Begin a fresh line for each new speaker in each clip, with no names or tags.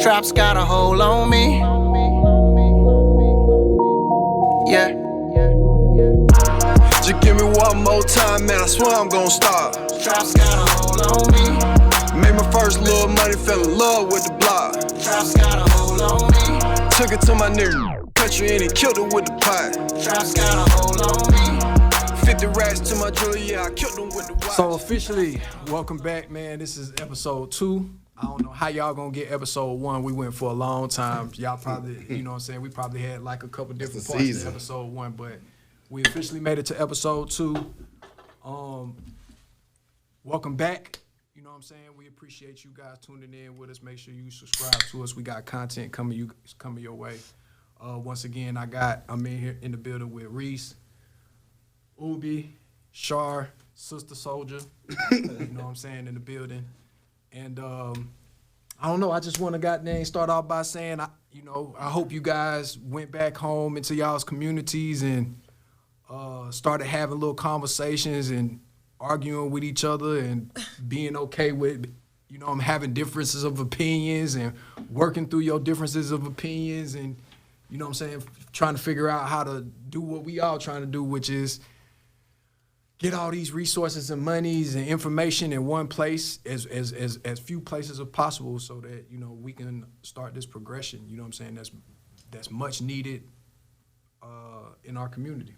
Traps got a hold on me. Yeah.
Just give me one more time, man, I swear I'm gon' stop.
Traps got a hold on me.
Made my first little money, fell in love with the block.
Traps got a hold on me.
Took it to my nigga country and he killed it with the pot.
Traps got a hold on me.
50 racks to my jewelry, yeah, I killed him with the watch.
So officially, welcome back, man. This is episode 2. I don't know how y'all gonna get episode 1. We went for a long time. Y'all probably, you know what I'm saying, we probably had like a couple different parts to episode 1, but we officially made it to episode 2. Welcome back. You know what I'm saying? We appreciate you guys tuning in with us. Make sure you subscribe to us. We got content coming your way. Once again, I'm in here in the building with Reese, Ubi, Shar, Sister Soldier, you know what I'm saying, in the building. And I don't know, I just want to start off by saying, I hope you guys went back home into y'all's communities and started having little conversations and arguing with each other and being okay with, having differences of opinions and working through your differences of opinions and, you know what I'm saying, trying to figure out how to do what we all trying to do, which is get all these resources and monies and information in one place, as few places as possible, so that we can start this progression. You know what I'm saying? That's much needed in our community.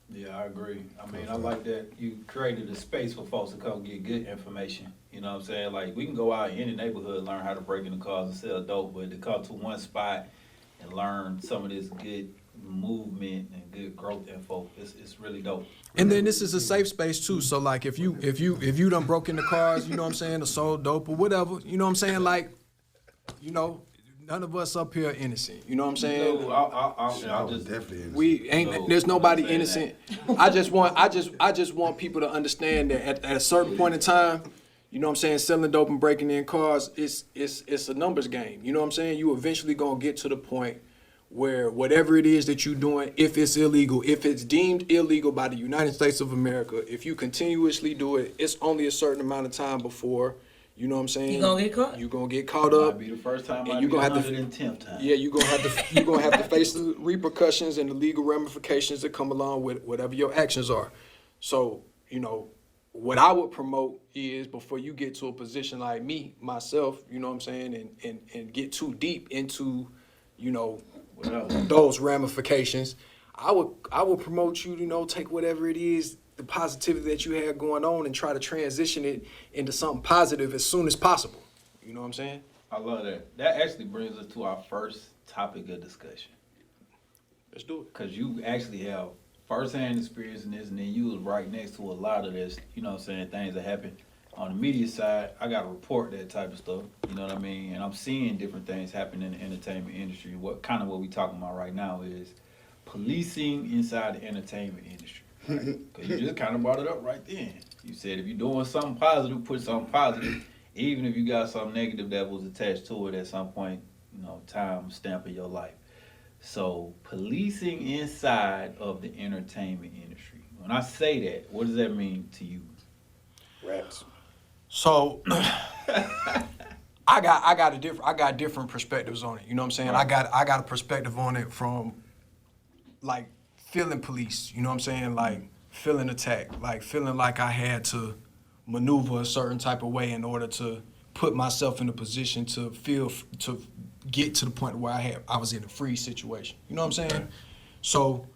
Yeah, I agree. I mean, I like that you created a space for folks to come get good information. You know what I'm saying? Like, we can go out in any neighborhood and learn how to break into cars and sell dope, but to come to one spot and learn some of this good movement and good growth info, it's really dope.
And then this is a safe space too. So like if you done broke into cars, you know what I'm saying, or sold dope or whatever, you know what I'm saying, like, none of us up here are innocent. You know what I'm saying?
No, I just
definitely innocent.
We ain't. There's nobody innocent. I just want people to understand that at a certain point in time, you know what I'm saying, selling dope and breaking in cars, it's a numbers game. You know what I'm saying? You eventually gonna get to the point where whatever it is that you're doing, if it's illegal, if it's deemed illegal by the United States of America, if you continuously do it, it's only a certain amount of time before, you know what I'm saying?
You gonna get caught?
You gonna get caught up.
might be the first time,
and
might
you
be
gonna
the
have to
110th time.
Yeah, you're gonna have to face the repercussions and the legal ramifications that come along with whatever your actions are. So, what I would promote is, before you get to a position like me, myself, you know what I'm saying, and get too deep into, those ramifications, I would promote you, take whatever it is, the positivity that you have going on, and try to transition it into something positive as soon as possible. You know what I'm saying?
I love that. That actually brings us to our first topic of discussion.
Let's do it.
Because you actually have first-hand experience in this, and then you was right next to a lot of this, you know what I'm saying, things that happen. On the media side, I got to report that type of stuff, you know what I mean? And I'm seeing different things happen in the entertainment industry. What we talking about right now is policing inside the entertainment industry. Because you just kind of brought it up right then. You said if you're doing something positive, put something positive, even if you got something negative that was attached to it at some point, time stamp in your life. So policing inside of the entertainment industry. When I say that, what does that mean to you?
Raps.
So I got different perspectives on it. You know what I'm saying?
Right.
I got a perspective on it from like feeling police, you know what I'm saying? Like feeling attacked, like feeling like I had to maneuver a certain type of way in order to put myself in a position to get to the point where I was in a free situation. You know what I'm saying?
Right.
So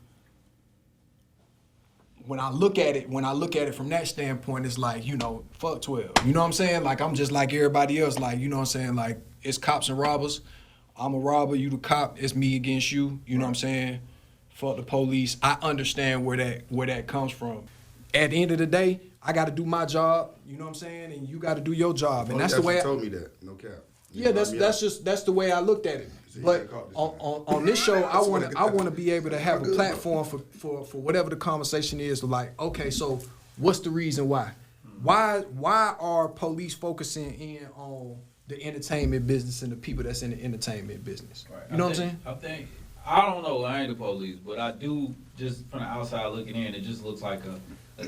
when I look at it from that standpoint, it's like, fuck 12. You know what I'm saying? Like, I'm just like everybody else. Like, you know what I'm saying? Like, it's cops and robbers. I'm a robber, you the cop. It's me against you. You know what I'm saying? Fuck the police. I understand where that comes from. At the end of the day, I got to do my job. You know what I'm saying? And you got to do your job. And that's the way.
Told me that. No cap.
Yeah, that's the way I looked at it. But on this show, I want to be able to have a platform for whatever the conversation is. Like, okay, so what's the reason why? Why are police focusing in on the entertainment business and the people that's in the entertainment business?
Right.
You know what I'm saying?
I don't know, I ain't the police, but I do, just from the outside looking in, it just looks like an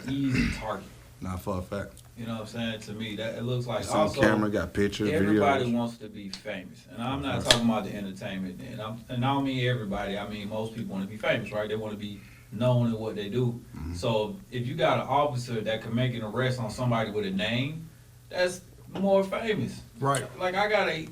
easy target.
Not for a fact.
You know what I'm saying? To me, that it looks like
It's on
also
camera, got pictures,
everybody
videos.
wants to be famous, and I'm not talking about the entertainment. And I don't mean everybody. I mean most people want to be famous, right? They want to be known in what they do. So if you got an officer that can make an arrest on somebody with a name, that's more famous.
Right.
Like I got a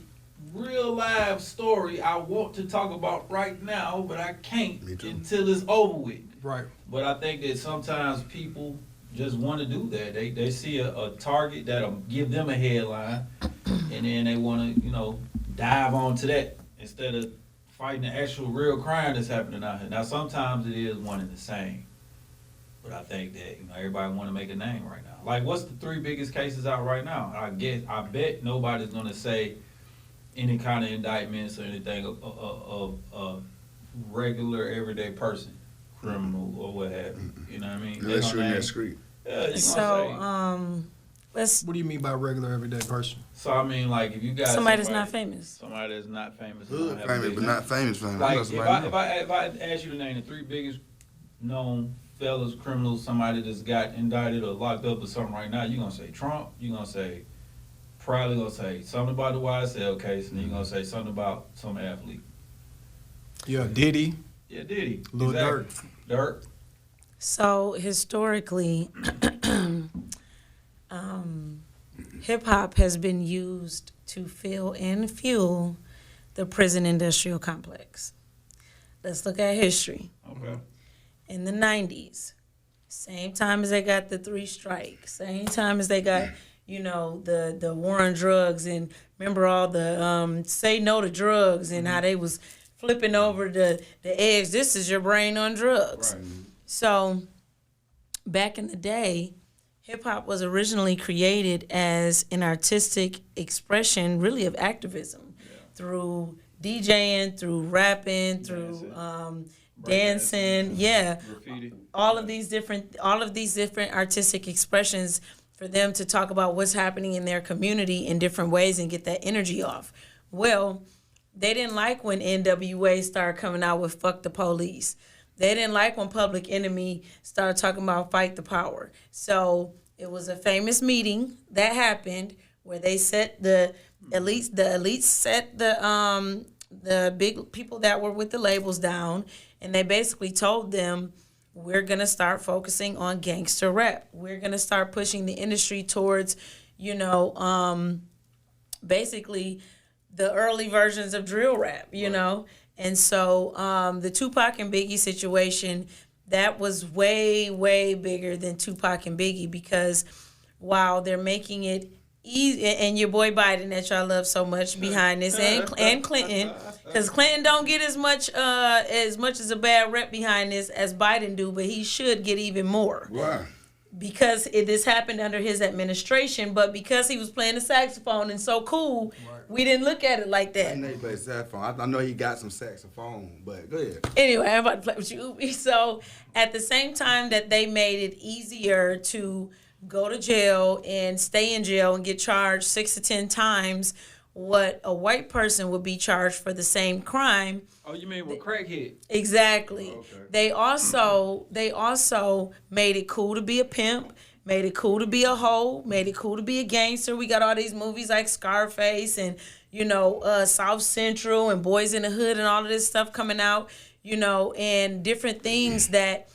real live story I want to talk about right now, but I can't
Me too.
until it's over with.
Right.
But I think that sometimes people just want to do that. They see a target that'll give them a headline, and then they want to, dive onto that instead of fighting the actual real crime that's happening out here. Now, sometimes it is one and the same. But I think that, everybody want to make a name right now. Like, what's the 3 biggest cases out right now? I bet nobody's going to say any kind of indictments or anything of a regular, everyday person, criminal or what have you. You know what I mean?
Unless you're in that street.
Yeah, you
So, let's
What do you mean by regular everyday person?
So I mean, like, if you got
somebody that's not famous.
somebody that's not famous,
Hood
don't have a
famous,
big
but
name.
not famous famous. I
Like,
know
if
somebody know.
I ask you to name the 3 biggest known fellas, criminals, somebody that's got indicted or locked up or something right now, you're gonna say Trump. You're gonna say probably gonna say something about the YSL case, and then you're gonna say something about some athlete.
Yeah, Diddy,
Yeah, Diddy,
Lil
exactly. Dirt.
So historically, hip hop has been used to fill and fuel the prison industrial complex. Let's look at history.
Okay.
In the 90s, same time as they got the 3 strikes, same time as they got, the war on drugs, and remember all the say no to drugs and how they was flipping over the eggs. This is your brain on drugs.
Right.
So back in the day, hip hop was originally created as an artistic expression, really, of activism, through DJing, through rapping, through dancing,
Graffiti.
all of these different artistic expressions for them to talk about what's happening in their community in different ways and get that energy off. Well, they didn't like when NWA started coming out with "Fuck the Police." They didn't like when Public Enemy started talking about "Fight the Power." So it was a famous meeting that happened where they set the elites set the big people that were with the labels down, and they basically told them, we're going to start focusing on gangster rap. We're going to start pushing the industry towards, basically the early versions of drill rap, know? And so the Tupac and Biggie situation, that was way, way bigger than Tupac and Biggie, because while they're making it easy, and your boy Biden that y'all love so much behind this, and Clinton, because Clinton don't get as much as a bad rep behind this as Biden do, but he should get even more.
Why?
Because this happened under his administration, but because he was playing the saxophone and so cool, we didn't look at it like that.
I know he plays saxophone. I know he got some saxophone, but go ahead.
Anyway, I'm about to play with you. So at the same time that they made it easier to go to jail and stay in jail and get charged 6 to 10 times what a white person would be charged for the same crime.
Oh, you mean with crackhead?
Exactly.
Oh, okay.
They also made it cool to be a pimp, made it cool to be a hoe, made it cool to be a gangster. We got all these movies like Scarface and South Central and Boys in the Hood and all of this stuff coming out, and different things that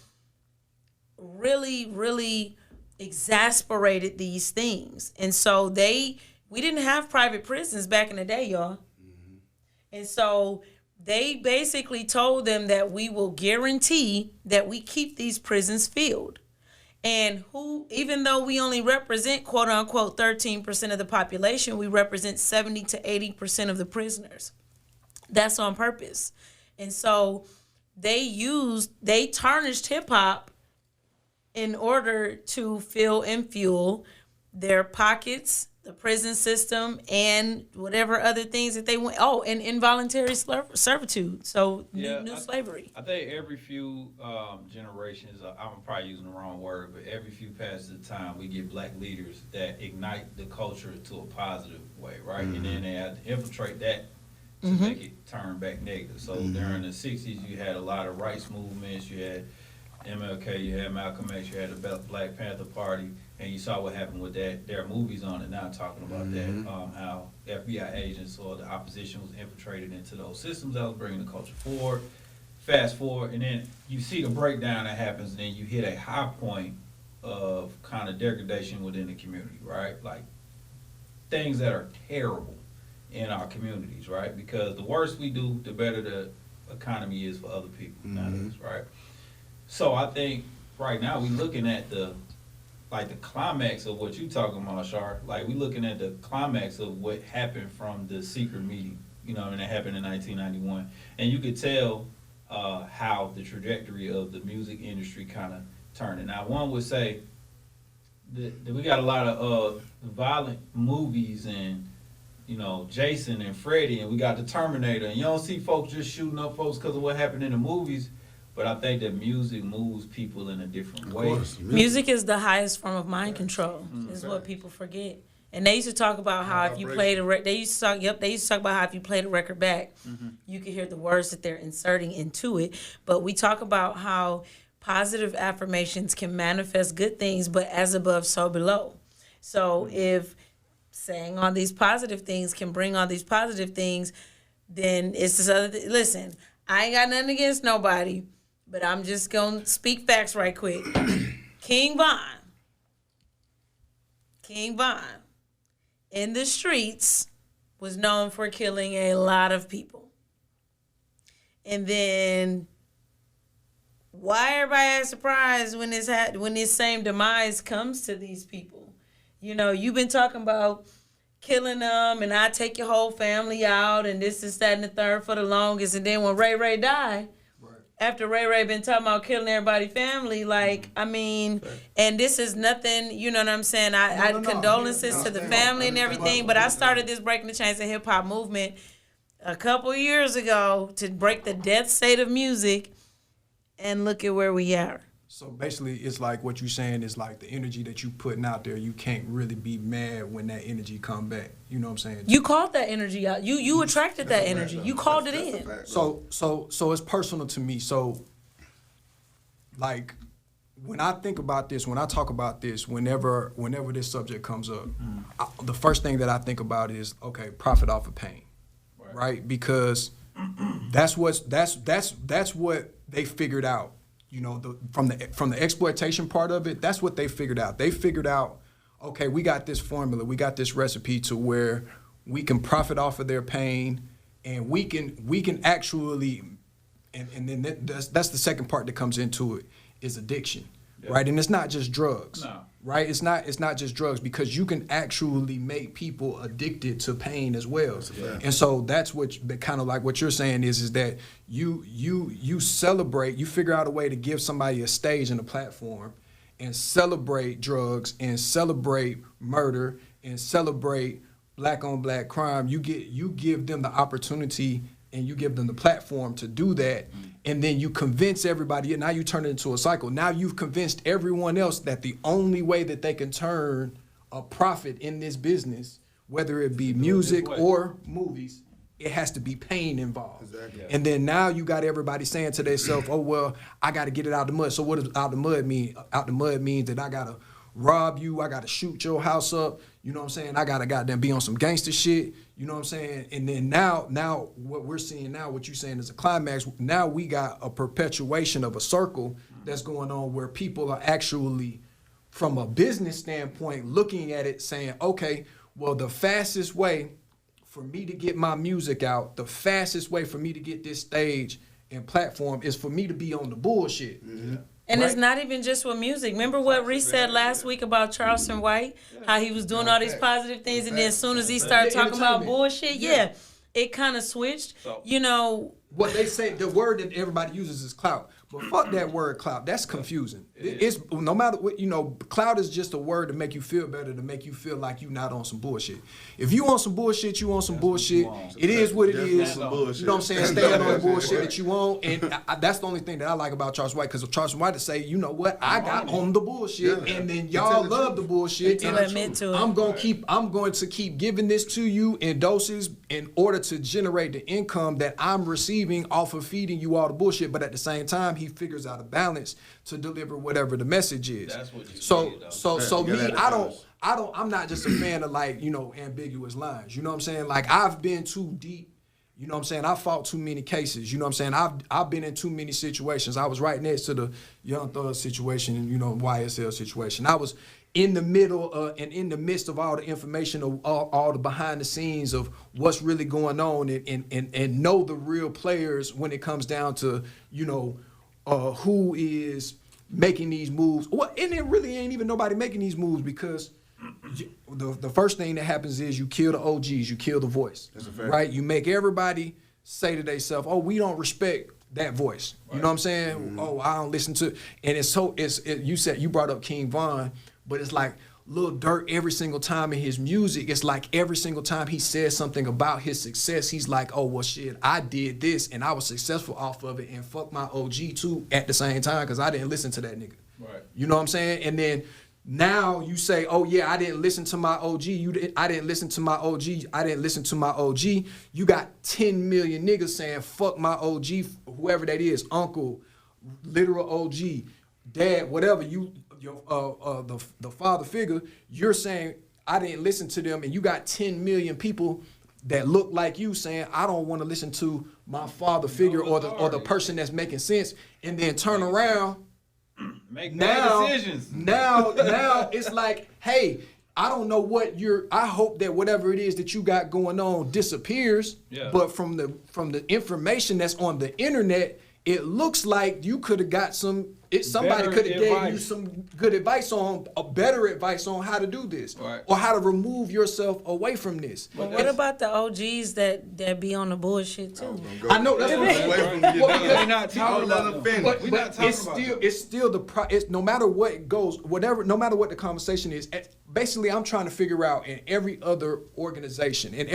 really, really exasperated these things. And so we didn't have private prisons back in the day, y'all. Mm-hmm. And so they basically told them that we will guarantee that we keep these prisons filled. And even though we only represent, quote unquote, 13% of the population, we represent 70 to 80% of the prisoners. That's on purpose. And so they tarnished hip hop in order to fill and fuel their pockets, the prison system, and whatever other things that they want. Oh, and involuntary servitude. So new slavery.
I think every few generations, I'm probably using the wrong word, but every few passes of time, we get black leaders that ignite the culture to a positive way, right? Mm-hmm. And then they have to infiltrate that to make it turn back negative. So during the 60s, you had a lot of rights movements. You had MLK, you had Malcolm X, you had the Black Panther Party. And you saw what happened with that. There are movies on it now talking about that, how FBI agents or the opposition was infiltrated into those systems that was bringing the culture forward. Fast forward, and then you see the breakdown that happens, and then you hit a high point of kind of degradation within the community, right? Like things that are terrible in our communities, right? Because the worse we do, the better the economy is for other people nowadays, right? So I think right now we looking at the climax of what you talking about, Shar. Like we looking at the climax of what happened from the secret meeting, you know, and it happened in 1991. And you could tell how the trajectory of the music industry kind of turned. And now one would say that we got a lot of violent movies and, you know, Jason and Freddy, and we got the Terminator, and you don't see folks just shooting up folks because of what happened in the movies. But I think that music moves people in a different way.
Music is the highest form of mind control. Is what people forget. And they used to talk about how if you played they used to talk about how if you played a record back, you could hear the words that they're inserting into it. But we talk about how positive affirmations can manifest good things, but as above, so below. So if saying all these positive things can bring all these positive things, then it's this other listen, I ain't got nothing against nobody, but I'm just going to speak facts right quick. King Von in the streets was known for killing a lot of people. And then why everybody is surprised when this same demise comes to these people? You know, you've been talking about killing them and I take your whole family out and this is that and the third for the longest. And then when Ray died, after Ray been talking about killing everybody's family, like, I mean, and this is nothing, you know what I'm saying? I condolences to the family and everything, but I started this Breaking the Chains of Hip Hop movement a couple of years ago to break the death state of music, and look at where we are.
So basically, it's like what you're saying is like the energy that you putting out there, you can't really be mad when that energy come back. You know what I'm saying?
You called that energy out. You attracted that energy. You called it in.
So it's personal to me. So like when I think about this, when I talk about this, whenever this subject comes up, the first thing that I think about is, okay, profit off of pain, right? Because that's what they figured out. You know, from the exploitation part of it, that's what they figured out. They figured out, okay, we got this formula, we got this recipe to where we can profit off of their pain, and we can actually, and then that's the second part that comes into it is addiction, right? And it's not just drugs, right? It's not just drugs, because you can actually make people addicted to pain as well. And so that's what kind of like what you're saying is that you celebrate, you figure out a way to give somebody a stage and a platform and celebrate drugs and celebrate murder and celebrate black on black crime. You give them the opportunity and you give them the platform to do that, and then you convince everybody, and now you turn it into a cycle. Now you've convinced everyone else that the only way that they can turn a profit in this business, whether it be music or movies, it has to be pain involved. Exactly. And then now you got everybody saying to themselves, oh, well, I got to get it out the mud. So what does out the mud mean? Out the mud means that I got to rob you, I gotta shoot your house up, you know what I'm saying? I gotta goddamn be on some gangster shit, you know what I'm saying? And then now what we're seeing now, what you're saying is a climax, now we got a perpetuation of a circle that's going on where people are actually, from a business standpoint, looking at it saying, okay, well, the fastest way for me to get my music out, the fastest way for me to get this stage and platform is for me to be on the bullshit. Mm-hmm.
And
right?
It's not even just with music. Remember what Reese said last week about Charleston White? How he was doing all these positive things, and then as soon as he started talking about bullshit, it kind of switched. So, you know.
What they say, the word that everybody uses is clout. But fuck that word clout. That's confusing. It's no matter what, you know, clout is just a word to make you feel better, to make you feel like you're not on some bullshit. If you on some bullshit, you on some bullshit. It is what it is. You know what I'm saying? Stand on the bullshit that you want. And that's the only thing that I like about Charles White, because Charles White to say, you know what, I got on the bullshit, and then y'all love the bullshit. And I'm going to keep giving this to you in doses in order to generate the income that I'm receiving off of feeding you all the bullshit, but at the same time, he figures out a balance to deliver whatever the message is.
That's what you
so
did, though.
so
Yeah,
me,
that
I
balance.
don't, I'm not just a fan of like, you know, ambiguous lines. You know what I'm saying? Like I've been too deep. You know what I'm saying? I fought too many cases. You know what I'm saying? I've been in too many situations. I was right next to the Young Thug situation, you know, YSL situation. I was in the middle and in the midst of all the information of all the behind the scenes of what's really going on and know the real players when it comes down to, you know, who is making these moves. Well, and it really ain't even nobody making these moves because the first thing that happens is you kill the OGs, you kill the voice. That's a fact. Right? You make everybody say to themselves, oh, we don't respect that voice. Right. You know what I'm saying? Mm-hmm. Oh, I don't listen to, and you brought up King Von, but it's like Lil Durk every single time in his music, it's like every single time he says something about his success, he's like, oh, well, shit, I did this and I was successful off of it and fuck my OG too at the same time because I didn't listen to that nigga. Right. You know what I'm saying? And then now you say, oh yeah, I didn't listen to my OG. I didn't listen to my OG. I didn't listen to my OG. You got 10 million niggas saying fuck my OG, whoever that is, uncle, literal OG, dad, whatever. The father figure. You're saying I didn't listen to them, and you got 10 million people that look like you saying I don't want to listen to my father figure or the person that's making sense, and then turn around.
Make bad decisions.
Now it's like, hey, I don't know what I hope that whatever it is that you got going on disappears. Yeah. But from the information that's on the internet, it looks like you could have got somebody could have gave you some good advice on better advice on how to do this, right, or how to remove yourself away from this.
But what about the OGs that be on the bullshit too?
I know that's what I'm saying.
We're not talking about them.
But it's still no matter what goes, no matter what the conversation is. Basically, I'm trying to figure out in every other organization, in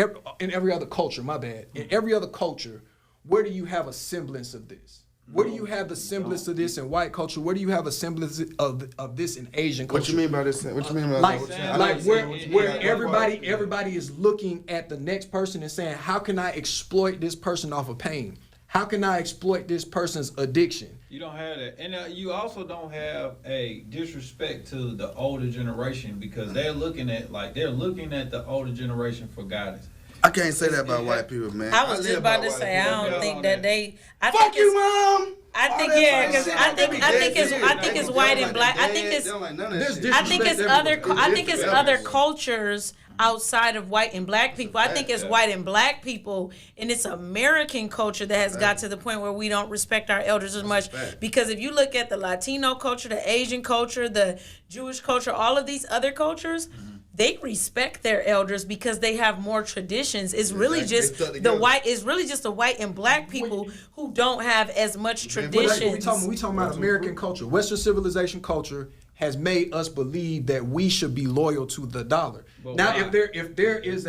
every other culture. My bad. In every other culture, where do you have a semblance of this? Where do you have the semblance of this in white culture? Where do you have a semblance of this in Asian culture?
What you mean by this? What you mean by
like where everybody is looking at the next person and saying, how can I exploit this person off of pain? How can I exploit this person's addiction?
You don't have that, and you also don't have a disrespect to the older generation because they're looking at the older generation for guidance.
I can't say that about white people, man.
I was just about to say, I don't think that they.
Fuck you, mom.
I think because I think it's white and black. I think it's other cultures outside of white and black people. I think it's white and black people, and it's American culture that has got to the point where we don't respect our elders as much. Because if you look at the Latino culture, the Asian culture, the Jewish culture, all of these other cultures, they respect their elders because they have more traditions. It's really just the white and black people who don't have as much traditions.
We talking about American culture. Western civilization culture has made us believe that we should be loyal to the dollar. But now, if there is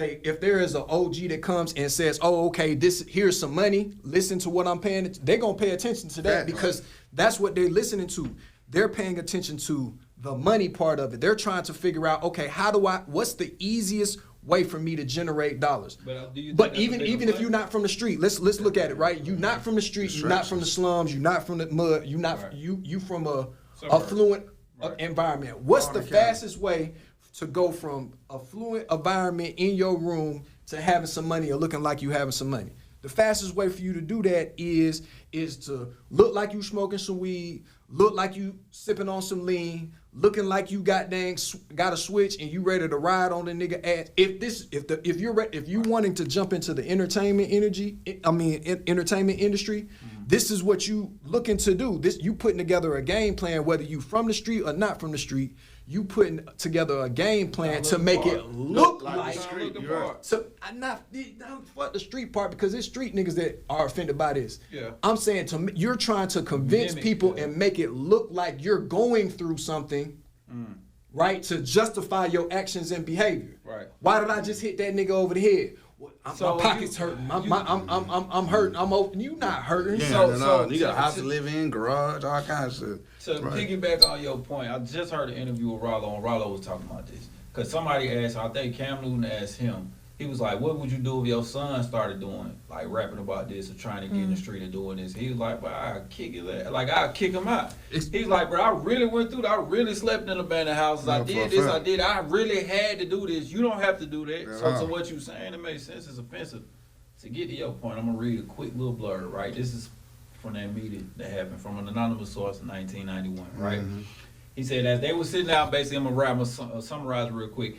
an OG that comes and says, "Oh, okay, here's some money. Listen to what I'm paying," they're gonna pay attention to that because that's what they're listening to. They're paying attention to the money part of it. They're trying to figure out, okay, what's the easiest way for me to generate dollars? But even if you're not from the street, let's look at it, right? You're not from the street, you're not from the slums, you're not from the mud, you from a affluent environment. What's the fastest way to go from affluent environment in your room to having some money or looking like you having some money? The fastest way for you to do that is to look like you smoking some weed, look like you sipping on some lean, looking like you got a switch and you ready to ride on the nigga ass. If you wanting to jump into the entertainment industry, this is what you looking to do. You putting together a game plan, whether you from the street or not from the street. You putting together a game plan to make it look like the street. So not fuck the street part because it's street niggas that are offended by this. Yeah. I'm saying you're trying to convince people and make it look like you're going through something, right? To justify your actions and behavior. Right. Why did I just hit that nigga over the head? My pocket's hurting. I'm hurting. I'm open. You not hurting.
Yeah, you got a house to live in, garage, all kinds of shit.
To piggyback on your point, I just heard an interview with Rollo, and Rollo was talking about this. Because somebody asked, I think Cam Newton asked him, He was like, what would you do if your son started doing, like rapping about this or trying to get in the street and doing this? He was like, bro, I'll kick his ass. Like, I'll kick him out. He's like, bro, I really went through that. I really slept in abandoned houses. I did this, I did. I really had to do this. You don't have to do that. So what you saying, it makes sense. It's offensive. To get to your point, I'm going to read a quick little blurb, right? This is from that meeting that happened from an anonymous source in 1991, right? He said, as they were sitting down, basically, I'm going to summarize real quick.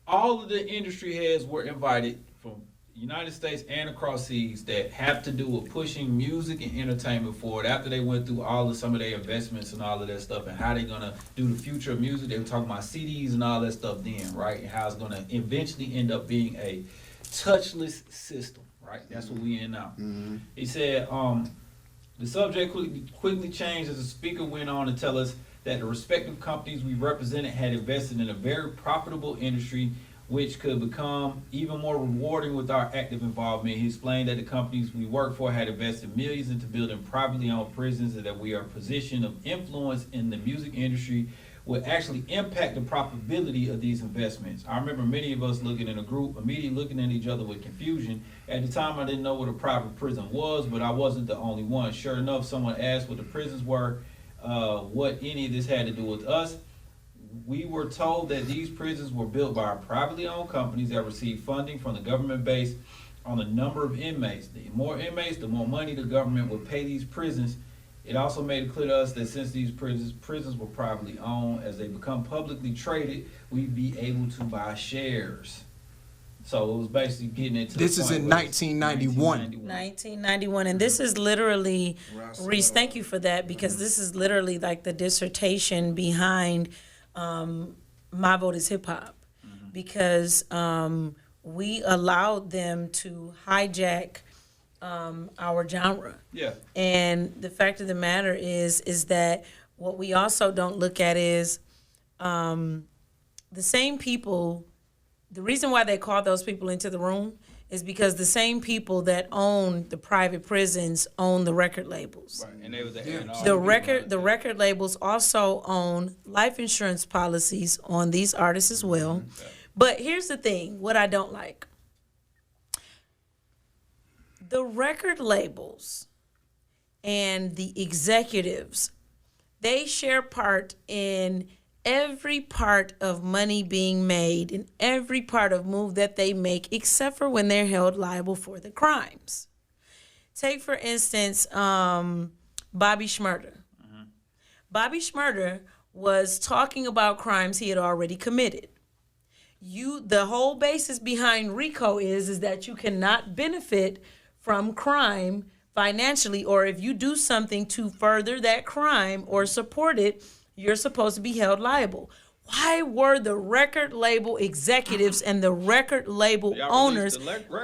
All of the industry heads were invited from the United States and across seas that have to do with pushing music and entertainment forward. After they went through some of their investments and all of that stuff and how they're going to do the future of music, they were talking about CDs and all that stuff then, right? And how it's going to eventually end up being a touchless system, right? That's what we in now. He said, the subject quickly changed as the speaker went on to tell us that the respective companies we represented had invested in a very profitable industry which could become even more rewarding with our active involvement. He explained that the companies we work for had invested millions into building privately owned prisons and that we are in a position of influence in the music industry would actually impact the profitability of these investments. I remember many of us looking in a group, immediately looking at each other with confusion. At the time, I didn't know what a private prison was, but I wasn't the only one. Sure enough, someone asked what the prisons were, what any of this had to do with us. We were told that these prisons were built by privately owned companies that received funding from the government based on the number of inmates. The more inmates, the more money the government would pay these prisons. It also made it clear to us that since these prisons were privately owned, as they become publicly traded, we'd be able to buy shares. So it was basically getting into
this is in 1991.
1991, and this is literally, Reese, thank you for that, because this is literally like the dissertation behind My Vote is Hip Hop, because we allowed them to hijack our genre. Yeah. And the fact of the matter is that what we also don't look at is the same people. The reason why they called those people into the room is because the same people that own the private prisons own the record labels. Right. And they was the record labels also own life insurance policies on these artists as well. Okay. But here's the thing, what I don't like. The record labels and the executives, they share part in every part of money being made and every part of move that they make, except for when they're held liable for the crimes. Take, for instance, Bobby Shmurda. Bobby Shmurda was talking about crimes he had already committed. The whole basis behind RICO is that you cannot benefit from crime financially, or if you do something to further that crime or support it, you're supposed to be held liable. Why were the record label executives and the record label owners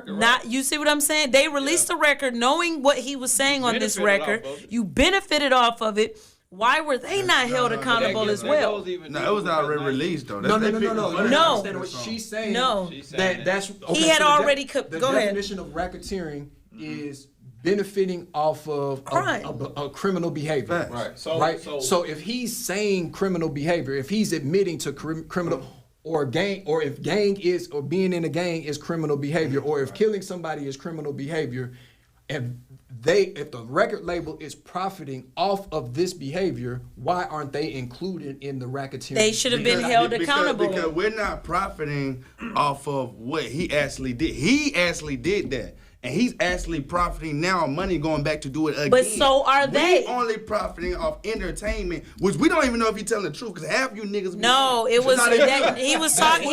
not? You see what I'm saying? They released the record knowing what he was saying on this record. You benefited off of it. Why were they not held accountable as well?
No, it was already released though.
No. No. What she's saying. No. That's okay,
he had already. Go ahead.
The definition of racketeering is benefiting off of a criminal behavior. Right. So if he's saying criminal behavior, if he's admitting to criminal or gang, or if gang is, or being in a gang is criminal behavior, or if killing somebody is criminal behavior, if the record label is profiting off of this behavior, why aren't they included in the racketeering?
They should have been held accountable.
Because we're not profiting off of what he actually did. He actually did that. And he's actually profiting now, money going back to do it again.
But so are they.
We only profiting off entertainment, which we don't even know if he's telling the truth, because half you niggas.
No, it was he was talking.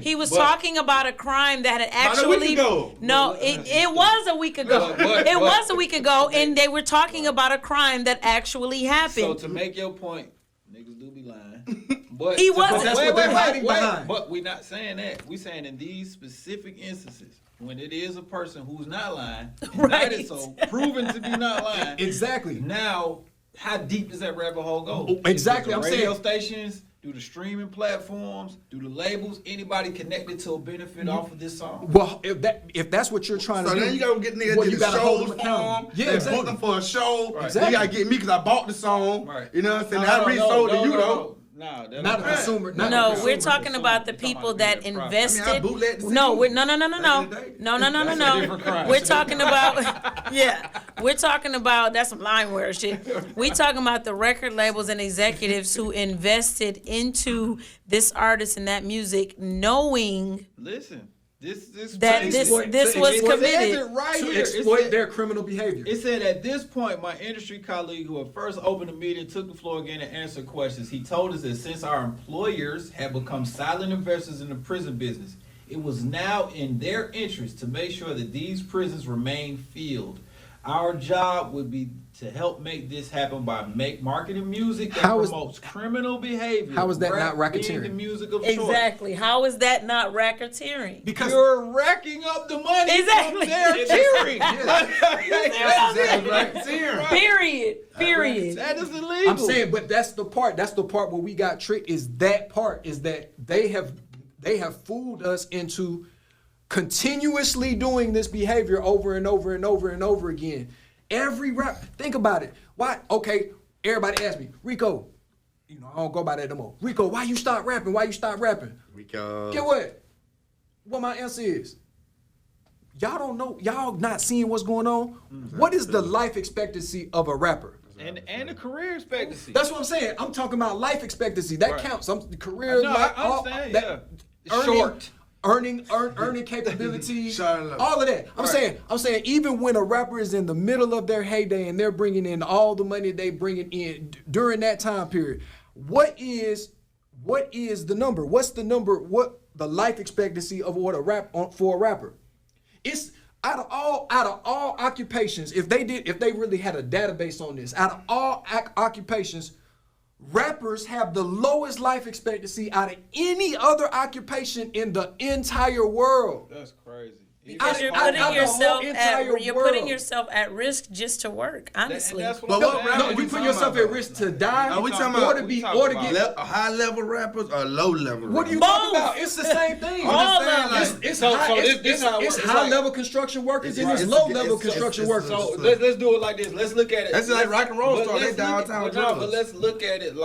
He was talking about a crime that had actually. No, it was a week ago. It was a week ago, and they were talking about a crime that actually happened.
So to make your point, niggas do be lying. But
he wasn't.
That's what they're hiding behind.
But we're not saying that. We're saying in these specific instances, when it is a person who's not lying, that is so proven to be not lying.
Exactly.
Now, how deep does that rabbit hole go?
Exactly.
I'm saying radio stations, do the streaming platforms, do the labels, anybody connected to a benefit off of this song?
Well, if that's what you're trying to do,
then you gotta get niggas to hold them accountable. Yeah, exactly. Book them for a show. Right. Exactly. You gotta get me because I bought the song. Right. You know what I'm saying? I resold to you though.
Nah, that
Not a
don't-
consumer. Not a
No,
consumer.
we're talking about the
We're talking
people
about
that
the profit.
invested.
I bootlegged the
No,
CD.
we're no.
Back in the day.
No.
different crime.
We're talking about we're talking about that's some limeware shit. We're talking about the record labels and executives who invested into this artist and that music, knowing
Listen, this
that
crazy.
this was
It says
committed.
it right
To
here. It
exploit
said-
their criminal behavior.
It said at this point, my industry colleague who had first opened the meeting took the floor again and answered questions. He told us that since our employers have become silent investors in the prison business, it was now in their interest to make sure that these prisons remain filled. Our job would be to help make this happen by marketing music that
How is-
promotes criminal behavior.
how is that not
Rap being
racketeering?
the music of choice.
Exactly. How is that not racketeering?
Because
You're racking up the money
Exactly.
from their cheering.
Period.
That is illegal.
I'm saying, but that's the part. That's the part where we got tricked. Is that part? Is that they have fooled us into continuously doing this behavior over and over and over and over again. Every rap. Think about it. Why? Okay. Everybody ask me, Rico. You know, I don't go by that no more. Rico, why you stop rapping? Why you stop rapping?
Because
Get what? What my answer is. Y'all don't know. Y'all not seeing what's going on. What is the life expectancy of a rapper?
And the career expectancy.
That's what I'm saying. I'm talking about life expectancy. That
Right.
counts. I'm career.
No,
life,
I understand.
that-
It's
earning-
short.
Earning capability,
Shut up.
all of that. I'm saying, even when a rapper is in the middle of their heyday and they're bringing in all the money they bringing in during that time period, what is the number? What's the number? What the life expectancy of what for a rapper? It's out of all occupations. If they really had a database on this, out of all occupations, rappers have the lowest life expectancy out of any other occupation in the entire world.
That's crazy.
Because you're
out
putting
of the whole
yourself
entire
you're
world.
putting yourself at risk just to work. Honestly,
that's what
But
I'm
what
saying.
rapper
No,
we
you put
talking
yourself
about?
at risk to die,
Are we talking
or
about-
to be,
we
or to
talking
get.
high level rappers or low level
What are you
Both.
talking about? It's the same thing.
All
saying,
of
like,
them.
It's
So
high,
this
it's
how it
it's
works. It's
high
like-
level construction workers and
it's-
it's
it's-
low level
it's-
construction
it's-
workers.
So let's do it like this. Let's look at it.
That's like rock and roll
but
star. They
let's look at-
downtown
but no,
drillers.
but let's look at it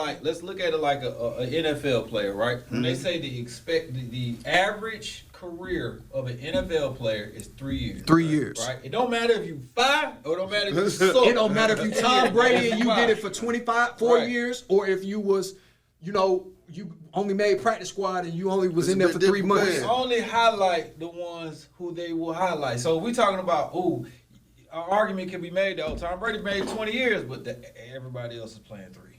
like a NFL player, right? When they say the average career of an NFL player is 3 years.
3 years.
Right? It don't matter if you fire or it don't matter if you suck.
It don't matter if you Tom Brady and you did it for 4
Right.
years, or if you was, you only made practice squad and you only was
It's
in
a
there for
bit
3 months.
different.
Only highlight the ones who they will highlight. So we talking about, an argument can be made that Tom Brady made 20 years, but everybody else is playing 3.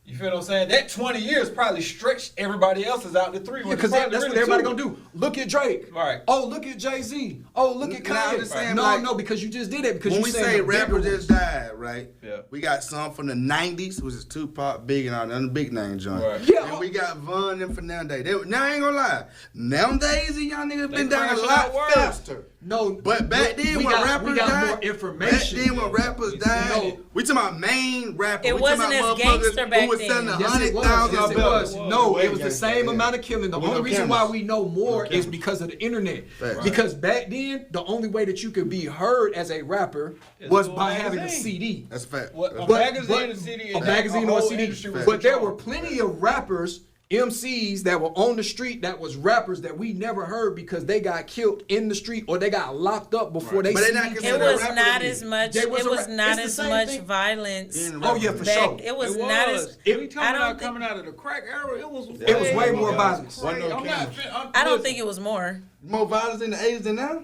You feel what I'm saying? That 20 years probably stretched everybody else's out to 3.
Yeah, because that's what everybody gonna do. Look at Drake.
Right.
Oh, look at Jay-Z. Oh, look at
Nah, I'm
Kanye.
just saying,
No,
like,
no, because you just did it. Because
when
you
we
saying
say
the bigger
rappers
ones.
just died, right?
Yeah.
We got some from the 90s, which is Tupac, Big, and all the big name joint.
Right.
Yeah.
And we got Von and Fernandez. Now I ain't gonna lie. Nowadays, these young niggas been down a
crashing
lot
out worse.
faster.
No,
But back then, when rappers
we got
died,
more information.
Back then, when rappers died,
No.
we talking about main rappers.
It
we
wasn't
talking about
as
motherfuckers
gangster back
who was
then.
selling
Yes, it was.
100,000
Yes, it
dollars.
was. No,
Way
it was the
gangster,
same
yeah.
amount of killing. The
With
only
no
reason
cameras.
why we know more
No
is
cameras.
because of the internet.
Facts.
Because back then, the only way that you could be heard as a rapper was by having a CD.
That's a fact.
What-
That's
a
fact.
magazine and CD
a
and
magazine
the
or a
whole
CD.
industry was
But there
controlled.
were plenty of rappers, MCs that were on the street that was rappers that we never heard because they got killed in the street or they got locked up before they.
But they not
CD
considered
It was
rapper
not
to me.
as much.
They was
It
a
was
rap-
not
it's the
as
same
much
thing.
violence.
In
Oh yeah, for
back.
sure.
It was
It
not
was.
as.
We talking
I don't
about
think-
coming out of the crack era. It was.
It was way more violence.
Wasn't no
I'm not
cameras.
fin- I'm-
I don't
listen,
think it was more.
More violence in the 80s than now?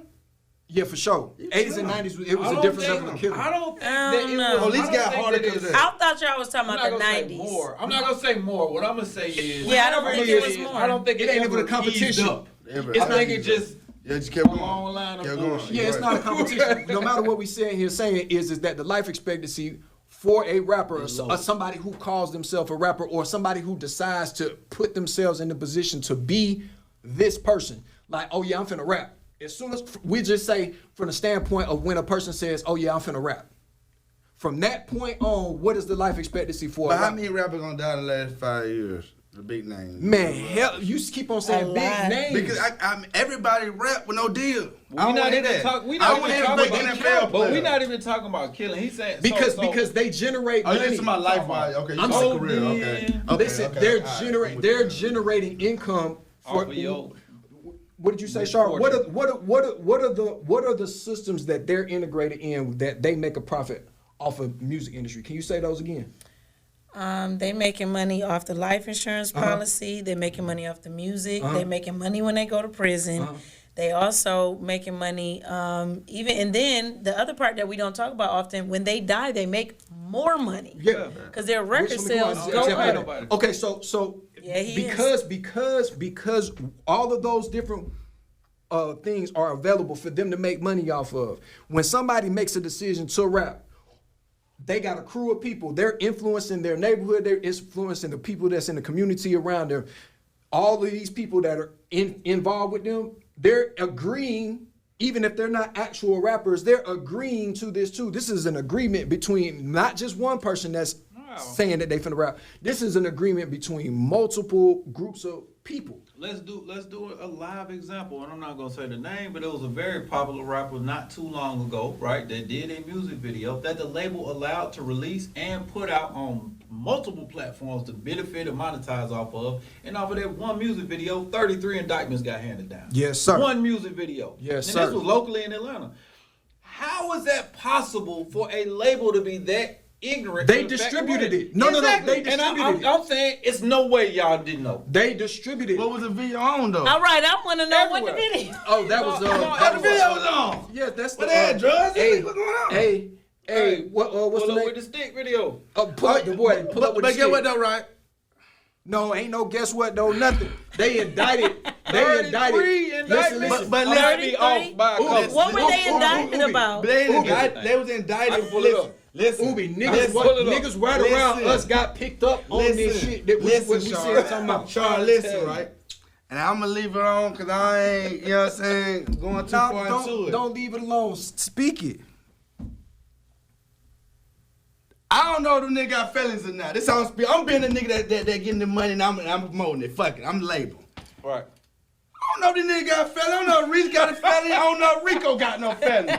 Yeah, for sure. 80s and 90s, it was
I
a
don't
different
think-
level of killing.
I don't think
I
that
don't
it
know.
was.
Police
I don't
got
think
harder
that
'cause
it's-
of that.
I thought y'all was talking
I'm
about
not
the
gonna say
90s.
more. I'm not gonna say more. What I'm gonna say is,
Yeah, I don't think it was
is-
more.
I don't think
It ain't even a
ever
competition.
eased up.
Ever.
I think it just
Yeah, just kept
a
going.
long line of
Kept going.
bullshit.
Yeah, it's not a competition. No matter what we saying here, saying is that the life expectancy for a rapper or somebody who calls themselves a rapper or somebody who decides to put themselves in the position to be this person, like, oh yeah, I'm finna rap. As soon as we just say from the standpoint of when a person says, oh yeah, I'm finna rap. From that point on, what is the life expectancy for a
But how
rapper?
many rappers gonna die in the last 5 years? The big name.
Man, hell, you keep on saying
A
big
lot.
names.
Because everybody rap with no deal.
We not even talking. We not even talking about
NFL
but we not even talking about killing. He's saying
because they generate
Oh,
money.
this is my life wise. Okay, you
I'm
talking
saying-
career. Okay.
Listen,
okay.
they're
All right.
they're generating income for
Off of your-
What did you say, Sharp? What are the systems that they're integrated in that they make a profit off of music industry? Can you say those again?
They making money off the life insurance policy. They're making money off the music. They're making money when they go to prison. They also making money even, and then the other part that we don't talk about often, when they die, they make more money.
Yeah.
Because their record
Which one
sales
we
go
going?
up.
Okay, so
Yeah, he
because all of those different things are available for them to make money off of. When somebody makes a decision to rap, they got a crew of people. They're influencing their neighborhood. They're influencing the people that's in the community around them. All of these people that are involved with them, they're agreeing, even if they're not actual rappers, they're agreeing to this too. This is an agreement between not just one person that's saying that they finna rap. This is an agreement between multiple groups of people.
Let's do a live example, and I'm not gonna say the name, but it was a very popular rapper not too long ago, right? That did a music video that the label allowed to release and put out on multiple platforms to benefit and monetize off of. And off of that one music video, 33 indictments got handed down.
Yes, sir.
One music video.
Yes,
and
sir.
this was locally in Atlanta. How is that possible for a label to be that ignorant?
They
to the fact-
distributed it. No,
Exactly.
they distributed
and
it.
I'm saying it's no way y'all didn't know.
They distributed
What
it.
was the video on though?
All right, I want to know what the
Everywhere.
video.
Oh, that was
What the video was on?
Yeah, that's
What
the
they had drugs?
Hey,
What's going on?
hey, what's
Pull
the
up
name?
with the stick video.
Pull up the boy. Pull up with the
But get
stick.
what though, right?
No, ain't no guess what though, nothing. They indicted. They
33
indicted.
indictments.
But
I might be
33?
off by a couple.
What were they indicted about?
But they,
Ubi.
they was indicted.
I can pull it up.
Listen,
Ubi,
listen,
niggas right around
listen.
us got picked up on this
Listen,
shit that
listen,
what we
Sean.
said talking about.
Sean, listen, right? And I'm gonna leave it on because I ain't, you know what I'm saying, going too far into it.
Don't leave it alone. Speak it.
I don't know if them niggas got feelings or not. This sounds. I'm being a nigga that getting the money and I'm promoting it. Fuck it, I'm the label.
Right.
I don't know if this nigga got a felony. I don't know if Reese got a felony. I don't know if Rico got no felony.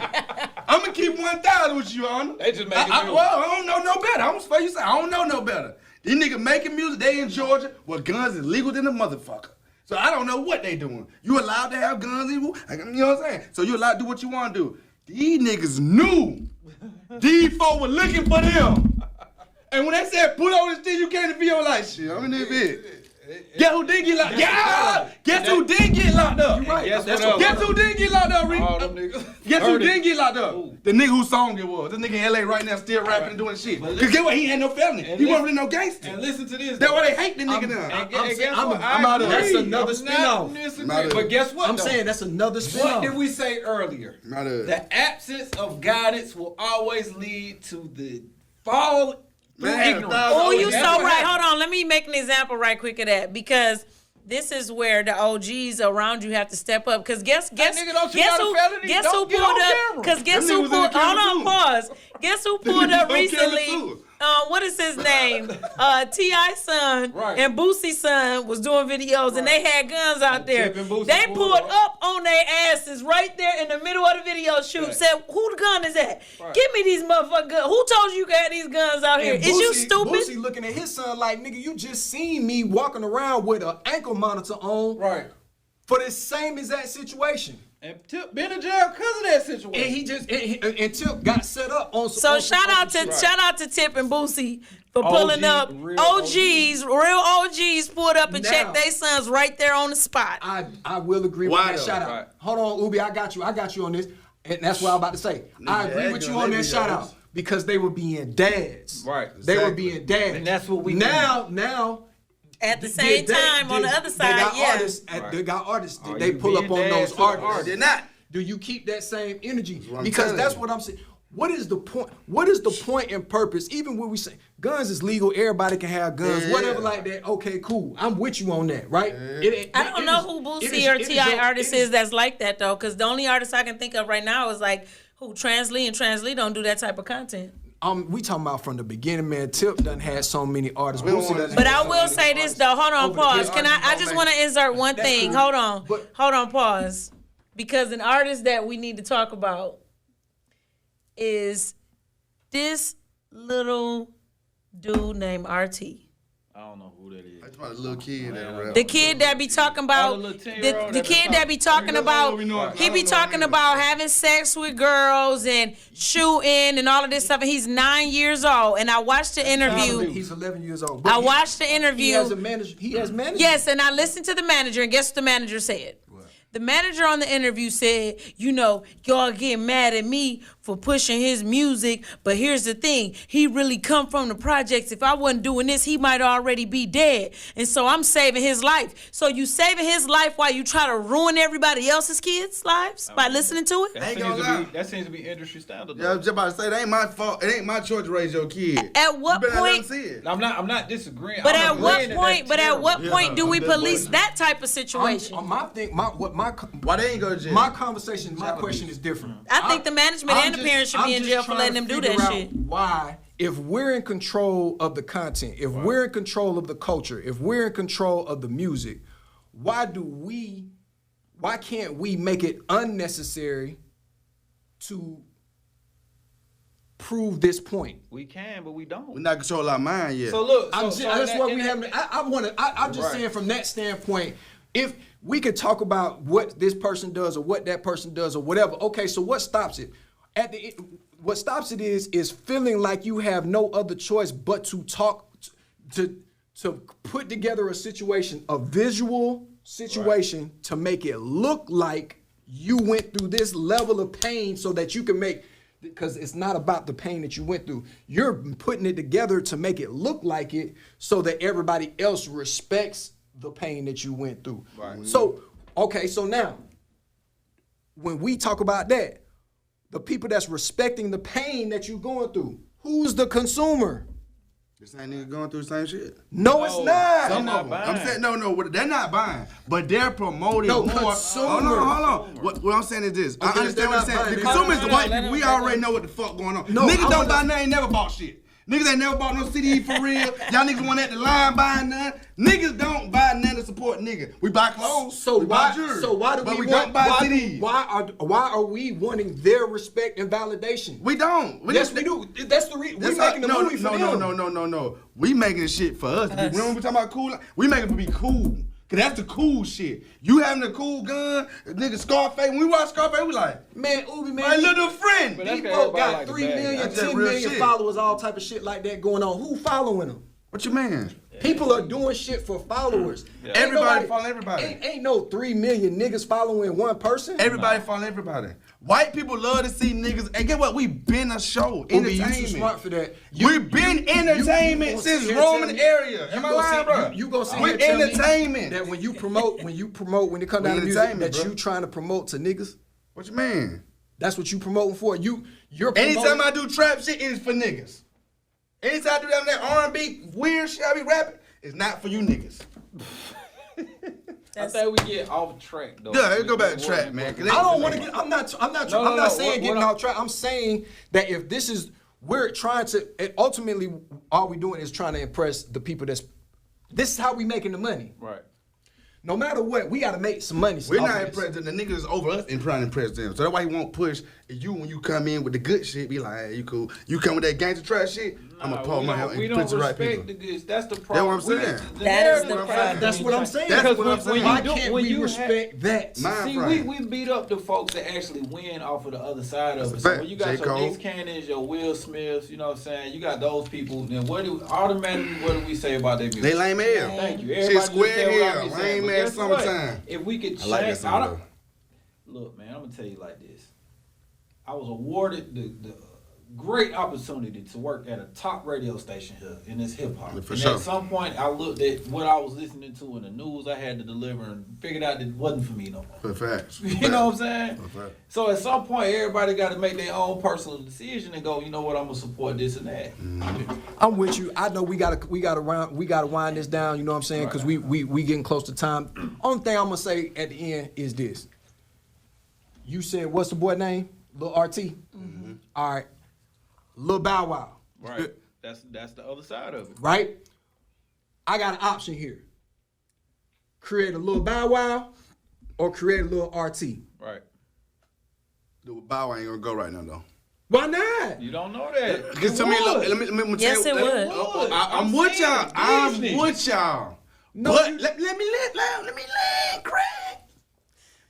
I'm gonna keep 1,000 with you, Honor.
They just making music.
Well, I don't know no better. I'm supposed to say I don't know no better. These niggas making music. They in Georgia where guns is legal than a motherfucker. So I don't know what they doing. You allowed to have guns, you know what I'm saying? So you allowed to do what you want to do. These niggas knew these folk were looking for them. And when they said pull over this thing, you came to be on like shit. I'm in this bitch. Guess who didn't get locked up? Yeah! Guess who didn't get locked up?
You right.
Guess
That's
what
what-
else?
Guess who didn't get locked up, Rick?
All them niggas.
Guess who
Heard it.
didn't get locked up?
Who?
The nigga whose song it was. This nigga in LA right now still rapping and doing shit. Cause get what? He had no felony.
And
He
listen-
wasn't really no gangster.
And listen to this.
That's
though.
why they hate the nigga now.
And
I'm
guess
saying-
what?
I'm out of
I
that's
agree.
another
I'm not
spinoff.
disagree.
I'm out of
But guess what?
I'm
though?
saying that's another
What
spin-off.
did we say earlier?
Not a-
The absence of guidance will always lead to the fall through
Man,
ignorance.
Oh, you
That's
so
what
right.
happened.
Hold on. Let me make an example right quick of that because this is where the OGs around you have to step up. Because guess
nigga don't you
guess
got a
who
felony?
guess
Don't
who
get
pulled
on
up?
camera.
Because guess
Them
who
niggas in the
pulled? Hold
camera
on,
too.
pause. Guess who pulled up
Don't kill the
recently?
two.
What is his name? T.I. son
Right.
and Boosie's son was doing videos and they had guns out there.
Tip and Boosie
They
pulled
pulled
up.
up on their asses right there in the middle of the video shoot.
Right.
Said, "Who the gun is that?
Right.
Give me these motherfucking guns. Who told you got these guns out here?
And
Is you
Boosie-
stupid?"
Boosie looking at his son like, nigga, you just seen me walking around with an ankle monitor on
Right.
for this same exact situation.
And Tip been in jail because of that situation.
And he just and Tip got set up on some.
So
on some-
shout
on
out
some
to
shit.
Tip and Boosie for pulling up.
real
OGs, real OGs pulled up and
Now-
checked their sons right there on the spot.
I will agree
Why
with that
though?
shout out.
Right.
Hold on, Ubi, I got you on this, and that's what I'm about to say. I agree with you on that shout out because they were being dads.
Right.
They were
Exactly.
being dads.
And that's what we
now.
At the same time, on the other side,
they got
yeah.
Artists, They got artists.
Are
They
you
pull up
being
on
dads
those
to the
artists.
artists?
They're not.
Do you keep that same energy?
what I'm
Because
telling
that's
you.
what I'm saying. What is the point? What is the point and purpose? Even when we say guns is legal, everybody can have guns,
Yeah.
whatever like that. Okay, cool. I'm with you on that, right?
I don't know who Boosie or T.I. artist is that's like that though, because the only artist I can think of right now is like who Trans Lee, and Trans Lee don't do that type of content.
We talking about from the beginning, man. Tip done had so many artists. Boosie done
But
had
I
so
will
many
say this
artists.
though. Hold on,
Over the
pause.
years,
Can
artists
I
don't
just
make-
want to insert one
That's
thing.
cool.
Hold on.
But-
Hold on, pause. Because an artist that we need to talk about is this little dude named RT.
I don't know who that is.
That's about a little kid that rap.
The kid that be talking about
Oh, the little 10-year-old
the
that be
kid that be talking about he be talking about having sex with girls and shooting and all of this stuff. And he's 9 years old. And I watched the interview.
He's 11 years old.
I watched the
He
interview.
has a manager. He has managers.
Yes, and I listened to the manager, and guess what the manager said? The manager on the interview said, you know, y'all get mad at me for pushing his music, but here's the thing. He really come from the projects. If I wasn't doing this, he might already be dead. And so I'm saving his life. So you saving his life while you try to ruin everybody else's kids' lives by listening to it?
That seems to be industry standard.
Yeah, I was just about to say, that ain't my fault. It ain't my choice to raise your kid.
At what
You better let
point?
them see it.
I'm not disagreeing.
But
I'm
at what
agreeing that
point?
that's
But at what
terrible.
point do we police that type of situation?
Why they ain't go to jail?
My conversation, my question is different.
I think the management and the parents should be in jail for letting them do that shit.
Why, if we're in control of the content, if we're in control of the culture, if we're in control of the music, why can't we make it unnecessary to prove this point?
We can, but we don't.
We're not control our mind yet.
So look,
That's what we have. I'm just saying from that standpoint, if we could talk about what this person does or what that person does or whatever, okay, so what stops it? What stops it is feeling like you have no other choice but to talk, to put together a situation, a visual situation to make it look like you went through this level of pain so that you can make, because it's not about the pain that you went through. You're putting it together to make it look like it so that everybody else respects the pain that you went through. Right. So, okay, so now, when we talk about that, the people that's respecting the pain that you're going through, who's the consumer?
The same nigga going through the same shit.
No, it's not.
Some of them. I'm saying no, they're not buying, but they're promoting
No,
more.
consumer.
Hold on. What I'm saying is this. I
Okay,
understand what
they're
you're
not
saying. The
buying.
consumer is the white
Let
people.
them-
We already know what the fuck going on.
No,
Niggas
I
don't
wanna-
buy nothing, ain't never bought shit. Niggas ain't never bought no CD for real. Y'all niggas want at the line buying none. Niggas don't buy none to support niggas. We buy clothes.
So
we buy
why?
jewelry,
So why do
but
we
don't buy
why,
CDs?
why are we wanting their respect and validation?
We don't.
Yes, we do. That's the reason. We're making the movie for them.
No. We making this shit for us. Remember we talking about cool? We making it to be cool. Cause that's the cool shit. You having a cool gun, nigga Scarface. When we watch Scarface, we like,
Man, Ubi, man.
my little friend.
But that's
These
'cause
folk
everybody
got
like the
3
bad
million,
guy.
That's that
10
real
million
shit.
followers, all type of shit like that going on. Who following them?
What you mean?
People are doing shit for followers. Ain't
Everybody
nobody-
follow everybody.
Ain't no 3 million niggas following one person.
Everybody follow everybody. White people love to see niggas. And get what? We been a show.
Ubi, you too
Entertainment.
smart for that.
We been entertainment
gonna
since
sit here and
Roman
tell me-
area. Am I
gonna
lying,
sit-
bro?
You gonna sit
We
here and tell me
entertainment.
that when you promote, when it comes down to music,
entertainment,
that
bro.
you trying to promote to niggas?
What you mean?
That's what you promoting for. You're promoting.
Anytime I do trap shit, it is for niggas. Anytime I do that R&B weird shit I be rapping, it's not for you niggas.
I think we get off track though.
Yeah, let's go back to trap, man.
I don't want to get. I'm not
no,
saying getting
what
off track. I'm saying that if this is, we're trying to. Ultimately, all we doing is trying to impress the people. This is how we making the money.
Right.
No matter what, we got to make some money.
We're
off
not
of this.
impressed. The niggas over us and trying to impress them. So that's why he won't push you when you come in with the good shit. Be like, hey, you cool. You come with that gangster trash shit, I'm going to pull my help
We
and
don't
put the right
respect
people.
the goods. That's the problem.
That's what I'm saying.
That is the
narrative-
problem.
That's what I'm saying.
That's
Because
what I'm saying.
Why
When you do-
can't
when
we
you
respect that?
Mind
See,
frame.
we beat up the folks that actually win off of the other side of it.
a
So
fact.
when you got
J.
your
Cole.
Nick Cannons, your Will Smiths, you know what I'm saying? You got those people. Then what do we say about their music?
They lame hell.
Thank you.
Shit
Everybody just
square
say what I
hell.
be saying.
Lame
But
ass
guess what?
summertime.
If we could
I like that
change,
song,
look, man, I'm gonna tell you like this. I was awarded the great opportunity to work at a top radio station here in this hip hop.
For
And
sure.
at some point, I looked at what I was listening to in the news I had to deliver and figured out that it wasn't for me no more.
For facts.
You know what I'm saying?
For facts.
So at some point, everybody got to make their own personal decision and go, you know what, I'm gonna support this and that.
I'm with you. I know we gotta wind this down. You know what I'm saying? Because we getting close to time. Only thing I'm gonna say at the end is this. You said what's the boy name? Lil RT. All right. Lil Bow Wow.
Right. That's the other side of it.
Right? I got an option here. Create a Lil Bow Wow or create a Lil RT.
Right.
The Bow Wow ain't gonna go right now though.
Why not?
You don't know that.
Cause to me, look, let me
Yes,
tell
it
you,
would.
I'm with y'all. I'm with y'all.
No,
but
you-
let me land, Craig.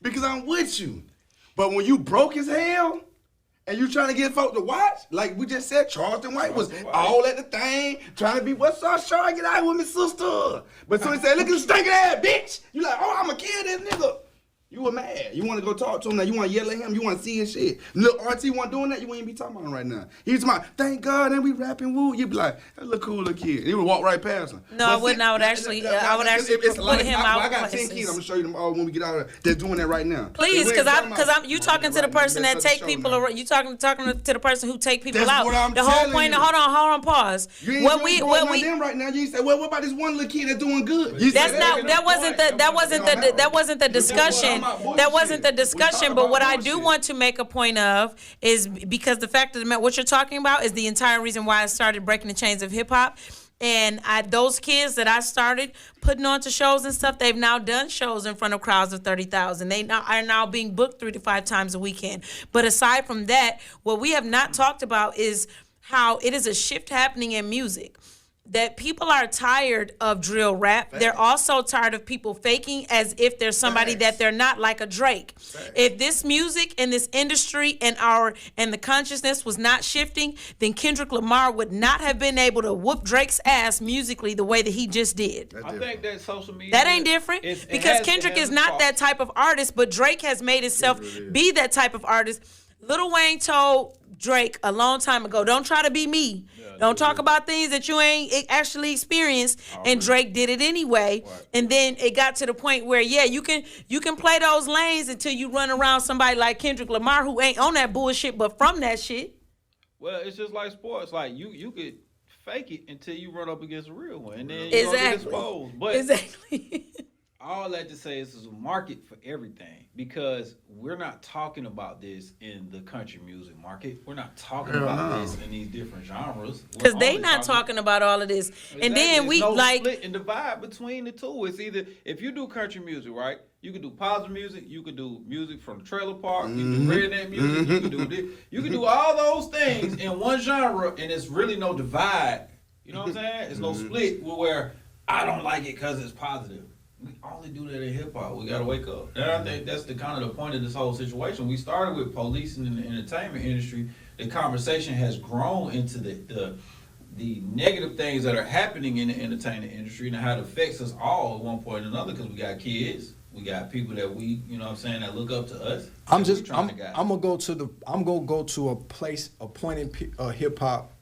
Because I'm with you. But when you broke as hell and you trying to get folk to watch, like we just said, Charleston White was all at the thing, trying to be, what's up, Char? Get out with me, sister. But so he said, look at this stinking ass bitch. You like, oh, I'ma kill this nigga. You were mad. You want to go talk to him now. You want to yell at him. You want to see his shit. Look, RT wasn't doing that. You wouldn't be talking about him right now. He was talking about, thank God, and we rapping woo. You'd be like, that look cool little kid. He would walk right past him.
No, I wouldn't. I would actually put him out
I got 10
places.
kids. I'm gonna show you them all when we get out of there. They're doing that right now.
Please,
We ain't
because I'm you talking to the person that take people around. You talking to the person who take people
That's
out.
what I'm
The whole
telling
point.
you.
Hold on, pause.
You ain't
What
doing
we
what them right now. You say, well, what about this one little kid that's doing good? You
That's
say
not. That wasn't the discussion. That wasn't the discussion. But what I do want to make a point of is because the fact of the matter, what you're talking about is the entire reason why I started breaking the chains of hip hop. And those kids that I started putting on to shows and stuff, they've now done shows in front of crowds of 30,000. They are now being booked 3 to 5 times a weekend. But aside from that, what we have not talked about is how it is a shift happening in music. That people are tired of drill rap. They're also tired of people faking as if they're somebody that they're not, like a Drake. If this music and this industry and the consciousness was not shifting, then Kendrick Lamar would not have been able to whoop Drake's ass musically the way that he just did.
I think that social media.
That ain't different because Kendrick is not that type of artist, but Drake has made himself be that type of artist. Lil Wayne told Drake a long time ago, don't try to be me. Don't talk about things that you ain't actually experienced. And Drake did it anyway. Right. And then it got to the point where, yeah, you can play those lanes until you run around somebody like Kendrick Lamar who ain't on that bullshit but from that shit.
Well, it's just like sports. Like you could fake it until you run up against a real one, and then you're gonna get exposed. But
exactly.
all that to say is there's a market for everything because we're not talking about this in the country music market. We're not talking about this in these different genres.
Because they not talking about all of this. Exactly. And then we
split and divide between the two. It's either if you do country music, right? You can do positive music. You can do music from the trailer park. You can do redneck music. You can do this. You can do all those things in one genre, and it's really no divide. You know what I'm saying? It's no split where I don't like it because it's positive. We only do that in hip hop. We gotta wake up. And I think that's the kind of the point of this whole situation. We started with policing in the entertainment industry. The conversation has grown into the negative things that are happening in the entertainment industry and how it affects us all at one point or another. Because we got kids, we got people that we, you know what I'm saying, that look up to us.
I'm gonna go to a point in hip hop.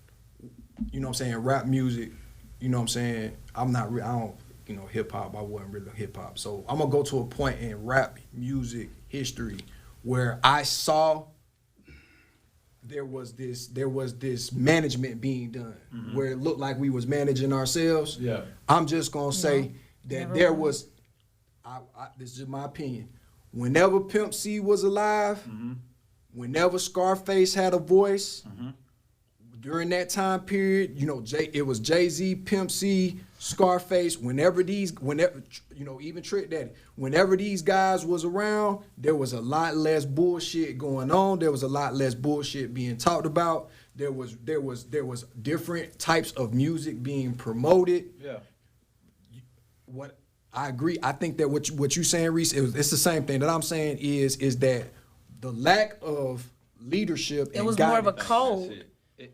You know what I'm saying, rap music. You know what I'm saying. I don't. You know, hip hop, I wasn't really hip hop. So I'm gonna go to a point in rap music history where I saw there was this management being done where it looked like we was managing ourselves. Yeah. I'm just gonna say that there was this is my opinion. Whenever Pimp C was alive, whenever Scarface had a voice, during that time period, you know, it was Jay-Z, Pimp C, Scarface, whenever you know, even Trick Daddy, whenever these guys was around, there was a lot less bullshit going on. There was a lot less bullshit being talked about. There was different types of music being promoted. Yeah. What I agree, I think that what you saying, Reese, it's the same thing that I'm saying is that the lack of leadership.
It was more of a code.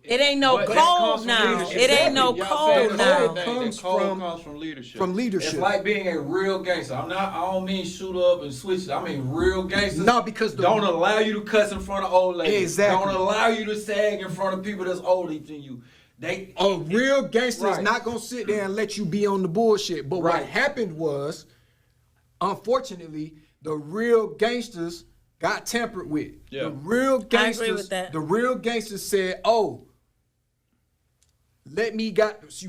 It ain't no code now. It ain't no code now.
Comes from leadership.
From leadership.
It's like being a real gangster. I don't mean shoot up and switch it. I mean real gangsters.
No, because
don't allow you to cuss in front of old ladies.
Exactly.
Don't allow you to sag in front of people that's older than you.
A real gangster is not gonna sit there and let you be on the bullshit. But what happened was, unfortunately, the real gangsters got tampered with. Yeah. The real gangsters, I agree with that. The real gangsters said, "Oh,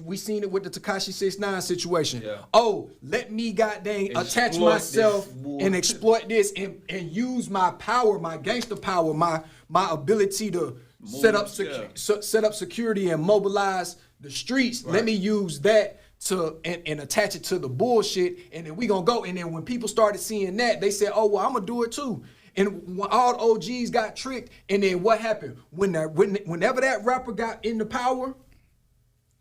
we seen it with the Tekashi 6ix9ine situation. Yeah. Oh, let me goddamn attach myself and exploit this and use my power, my gangster power, my ability to set up
Yeah.
set up security and mobilize the streets. Let me use that to and attach it to the bullshit, and then we gonna go. And then when people started seeing that, they said, "Oh well, I'm gonna do it too." And when all the OGs got tricked, and then what happened whenever that rapper got into power?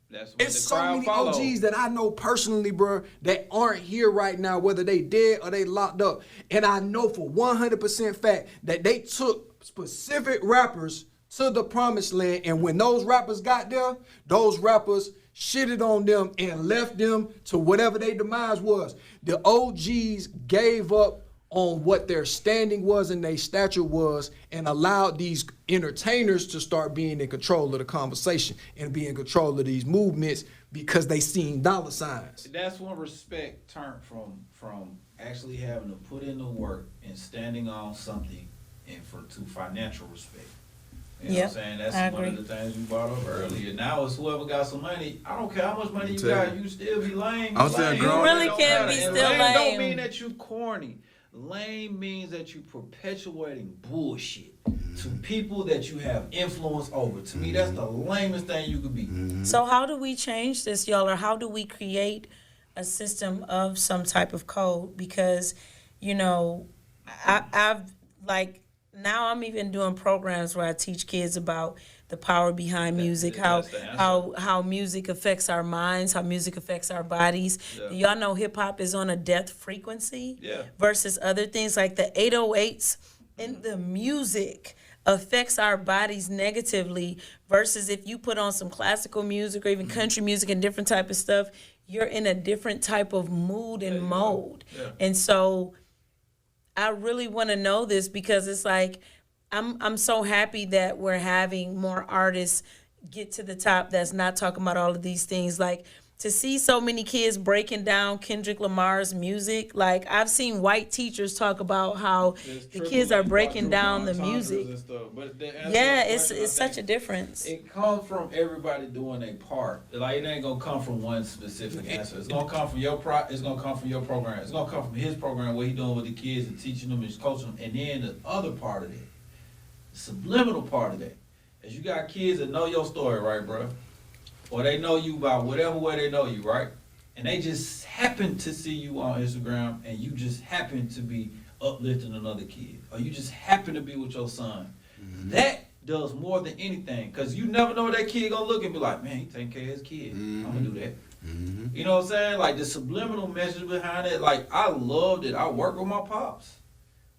That's what
It's
the
so
crowd
many
followed.
OGs that I know personally, bro, that aren't here right now, whether they dead or they locked up. And I know for 100% fact that they took specific rappers to the promised land. And when those rappers got there, those rappers shitted on them and left them to whatever their demise was. The OGs gave up on what their standing was and their stature was and allowed these entertainers to start being in control of the conversation and be in control of these movements because they seen dollar signs.
That's when respect turned from actually having to put in the work and standing on something and to financial respect. You know what I'm saying? That's
I
one
agree.
of the things you brought up earlier. Now it's whoever got some money. I don't care how much money you got, you still be lame.
I'm saying
Lame.
grown-
You really
Don't
can't
matter.
be
And
still
lame
lame.
don't mean that you corny. Lame means that you perpetuating bullshit to people that you have influence over. To me, that's the lamest thing you could be.
So how do we change this, y'all, or how do we create a system of some type of code? Because, you know, I've like now I'm even doing programs where I teach kids about the power behind music,
that's the answer.
how music affects our minds, how music affects our bodies.
Yeah.
Y'all know hip hop is on a death frequency
Yeah.
versus other things like the 808s in the music affects our bodies negatively versus if you put on some classical music or even country music and different type of stuff, you're in a different type of mood and mode.
Yeah.
And so I really want to know this because it's like I'm so happy that we're having more artists get to the top that's not talking about all of these things. Like to see so many kids breaking down Kendrick Lamar's music. Like I've seen white teachers talk about how the kids are breaking down the music. Yeah, it's such a difference.
It comes from everybody doing their part. Like it ain't gonna come from one specific answer. It's gonna come from your It's gonna come from your program. It's gonna come from his program, what he doing with the kids and teaching them and coaching them. And then the other part of that, the subliminal part of that, is you got kids that know your story, right, bro? Or they know you by whatever way they know you, right? And they just happen to see you on Instagram, and you just happen to be uplifting another kid, or you just happen to be with your son. That does more than anything, because you never know what that kid gonna look and be like, man, he taking care of his kid. I'm gonna do that. You know what I'm saying? Like the subliminal message behind it. Like I loved it. I work with my pops,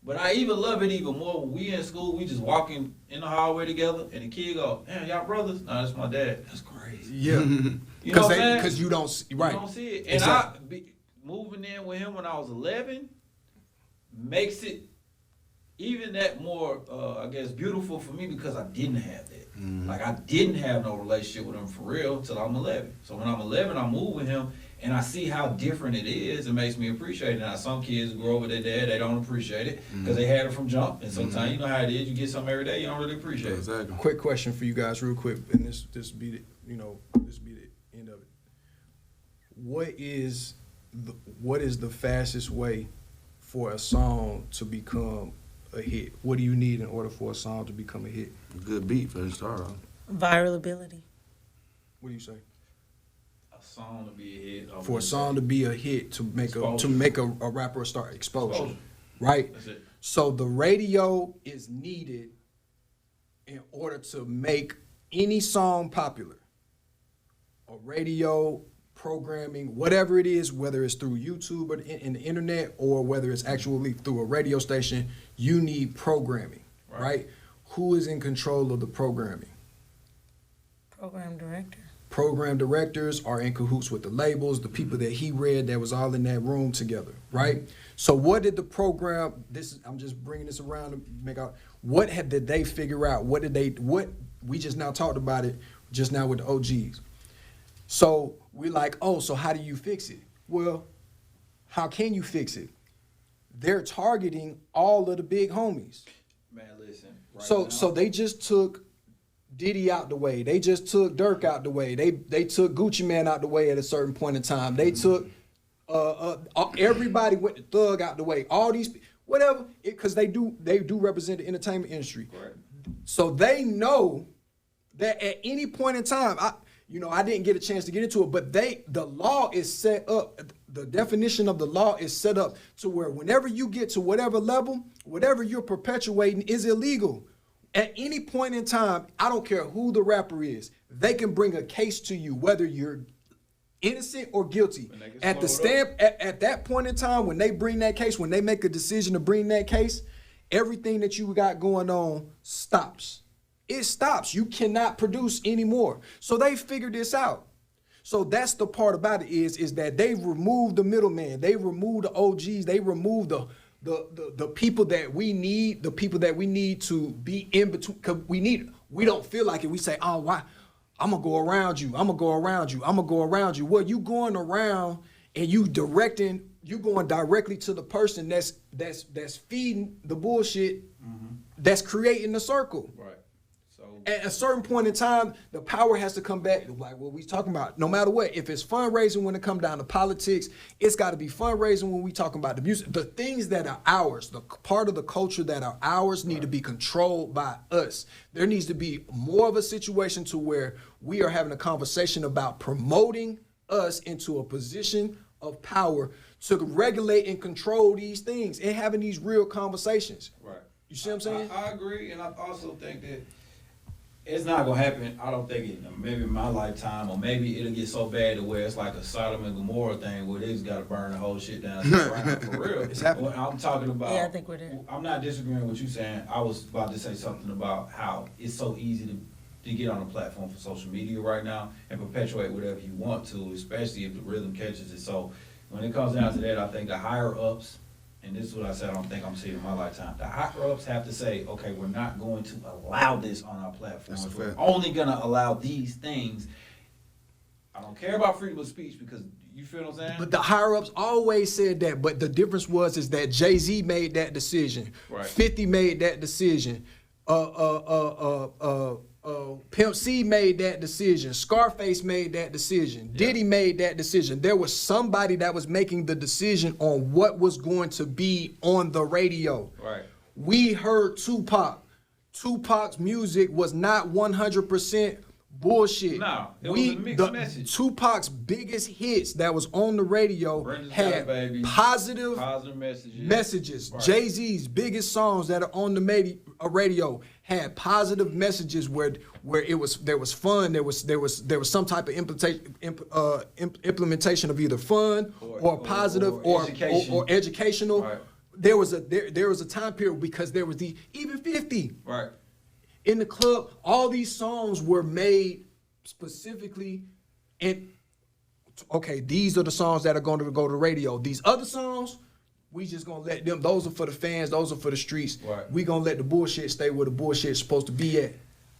but I even love it even more when we in school. We just walking in the hallway together, and the kid go, "Damn, y'all brothers?" Nah, that's my dad. That's crazy.
Yeah,
You know what I'm saying?
because you don't see, right.
You don't see it. And
Exactly.
moving in with him when I was 11 makes it even that more, I guess, beautiful for me because I didn't have that. Like, I didn't have no relationship with him for real till I'm 11. So when I'm 11, I move with him, and I see how different it is. It makes me appreciate it. Now, some kids grow up with their dad, they don't appreciate it because they had it from jump. And sometimes, you know how it is, you get something every day, you don't really appreciate it.
Exactly.
Quick question for you guys, real quick, and this be the this be the end of it. What is the fastest way for a song to become a hit? What do you need in order for a song to become a hit?
Good beat for the start off.
Viralability.
What do you say?
A song to be a hit.
For a song to be a hit, to make
Exposure.
a rapper start exposure,
Exposure.
right?
That's it.
So the radio is needed in order to make any song popular. A radio programming, whatever it is, whether it's through YouTube or in the internet or whether it's actually through a radio station, you need programming, right? Who is in control of the programming?
Program director.
Program directors are in cahoots with the labels, the people that he read that was all in that room together, right? So what did the program, I'm just bringing this around to make out, did they figure out? What we just now talked about it just now with the OGs. So we're like, oh, so how do you fix it? Well, how can you fix it? They're targeting all of the big homies.
Man, listen.
So they just took Diddy out the way. They just took Dirk out the way. They took Gucci Man out the way at a certain point in time. They took everybody went to Thug out the way. All these whatever, because they do represent the entertainment industry.
Right.
So they know that at any point in time, I didn't get a chance to get into it, but the law is set up. The definition of the law is set up to where whenever you get to whatever level, whatever you're perpetuating is illegal. At any point in time, I don't care who the rapper is, they can bring a case to you, whether you're innocent or guilty. At that point in time, when they bring that case, when they make a decision to bring that case, everything that you got going on stops. It stops. You cannot produce anymore. So they figured this out. So that's the part about it is that they removed the middleman. They removed the OGs. They removed the people that we need, the people that we need to be in between. Cause we don't feel like it. We say, oh, why? I'm gonna go around you. I'm gonna go around you. I'm gonna go around you. Well, you going around and you going directly to the person that's feeding the bullshit, that's creating the circle.
Right. So
At a certain point in time, the power has to come back. Like what we talking about, no matter what. If it's fundraising when it come down to politics, it's got to be fundraising when we talking about the music. The things that are ours, the part of the culture that are ours, need to be controlled by us. There needs to be more of a situation to where we are having a conversation about promoting us into a position of power to regulate and control these things and having these real conversations.
right.
You see what I'm saying?
I agree, and I also think that it's not gonna happen. I don't think it. Maybe in my lifetime, or maybe it'll get so bad to where it's like a Sodom and Gomorrah thing, where they just gotta burn the whole shit down to the ground, for real.
It's happening.
I'm talking about.
Yeah, I think we're there.
I'm not disagreeing with you saying. I was about to say something about how it's so easy to get on a platform for social media right now and perpetuate whatever you want to, especially if the rhythm catches it. So when it comes down to that, I think the higher ups. And this is what I said, I don't think I'm seeing in my lifetime. The higher ups have to say, okay, we're not going to allow this on our platform. We're only going to allow these things. I don't care about freedom of speech because you feel what I'm saying?
But the higher ups always said that. But the difference is that Jay-Z made that decision.
Right.
50 made that decision. Pimp C made that decision. Scarface made that decision. Yeah. Diddy made that decision. There was somebody that was making the decision on what was going to be on the radio.
Right.
We heard Tupac. Tupac's music was not 100% bullshit.
No, it was a mixed message.
Tupac's biggest hits that was on the radio had positive messages. Right. Jay-Z's biggest songs that are on the radio had positive messages where there was fun, there was some type of implementation of either fun or positive or educational.
Right.
There was a time period because there was even 50.
Right.
In the club, all these songs were made specifically, and okay, these are the songs that are going to go to radio. These other songs, we just gonna let them. Those are for the fans. Those are for the streets.
Right. We
gonna let the bullshit stay where the bullshit's supposed to be at.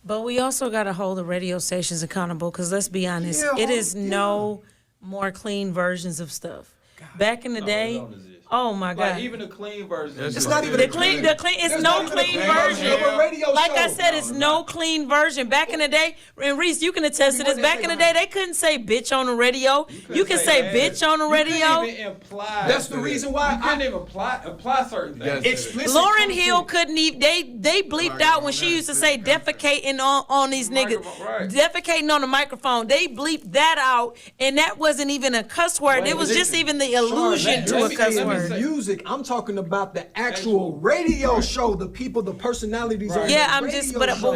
But we also gotta hold the radio stations accountable, because let's be honest, it is no more clean versions of stuff. Back in the day. Oh my God!
Like even the clean version.
It's not even
the clean. It's no clean version.
Of a radio
like
show.
I said, it's no clean version. Back in the day, and Reese, you can attest to this. Back in the day, they couldn't say bitch on the radio. You can say bitch on the radio.
You couldn't even imply.
That's the reason why
you couldn't even apply certain things.
Explicit
Lauryn Hill couldn't even. They bleeped out when she used to say defecating on these niggas.
Right.
Defecating on the microphone. They bleeped that out, and that wasn't even a cuss word. It was just even the allusion to a cuss word.
Music. I'm talking about the actual radio show. The people, the personalities. On
yeah,
the
I'm
radio
just.
show.
But what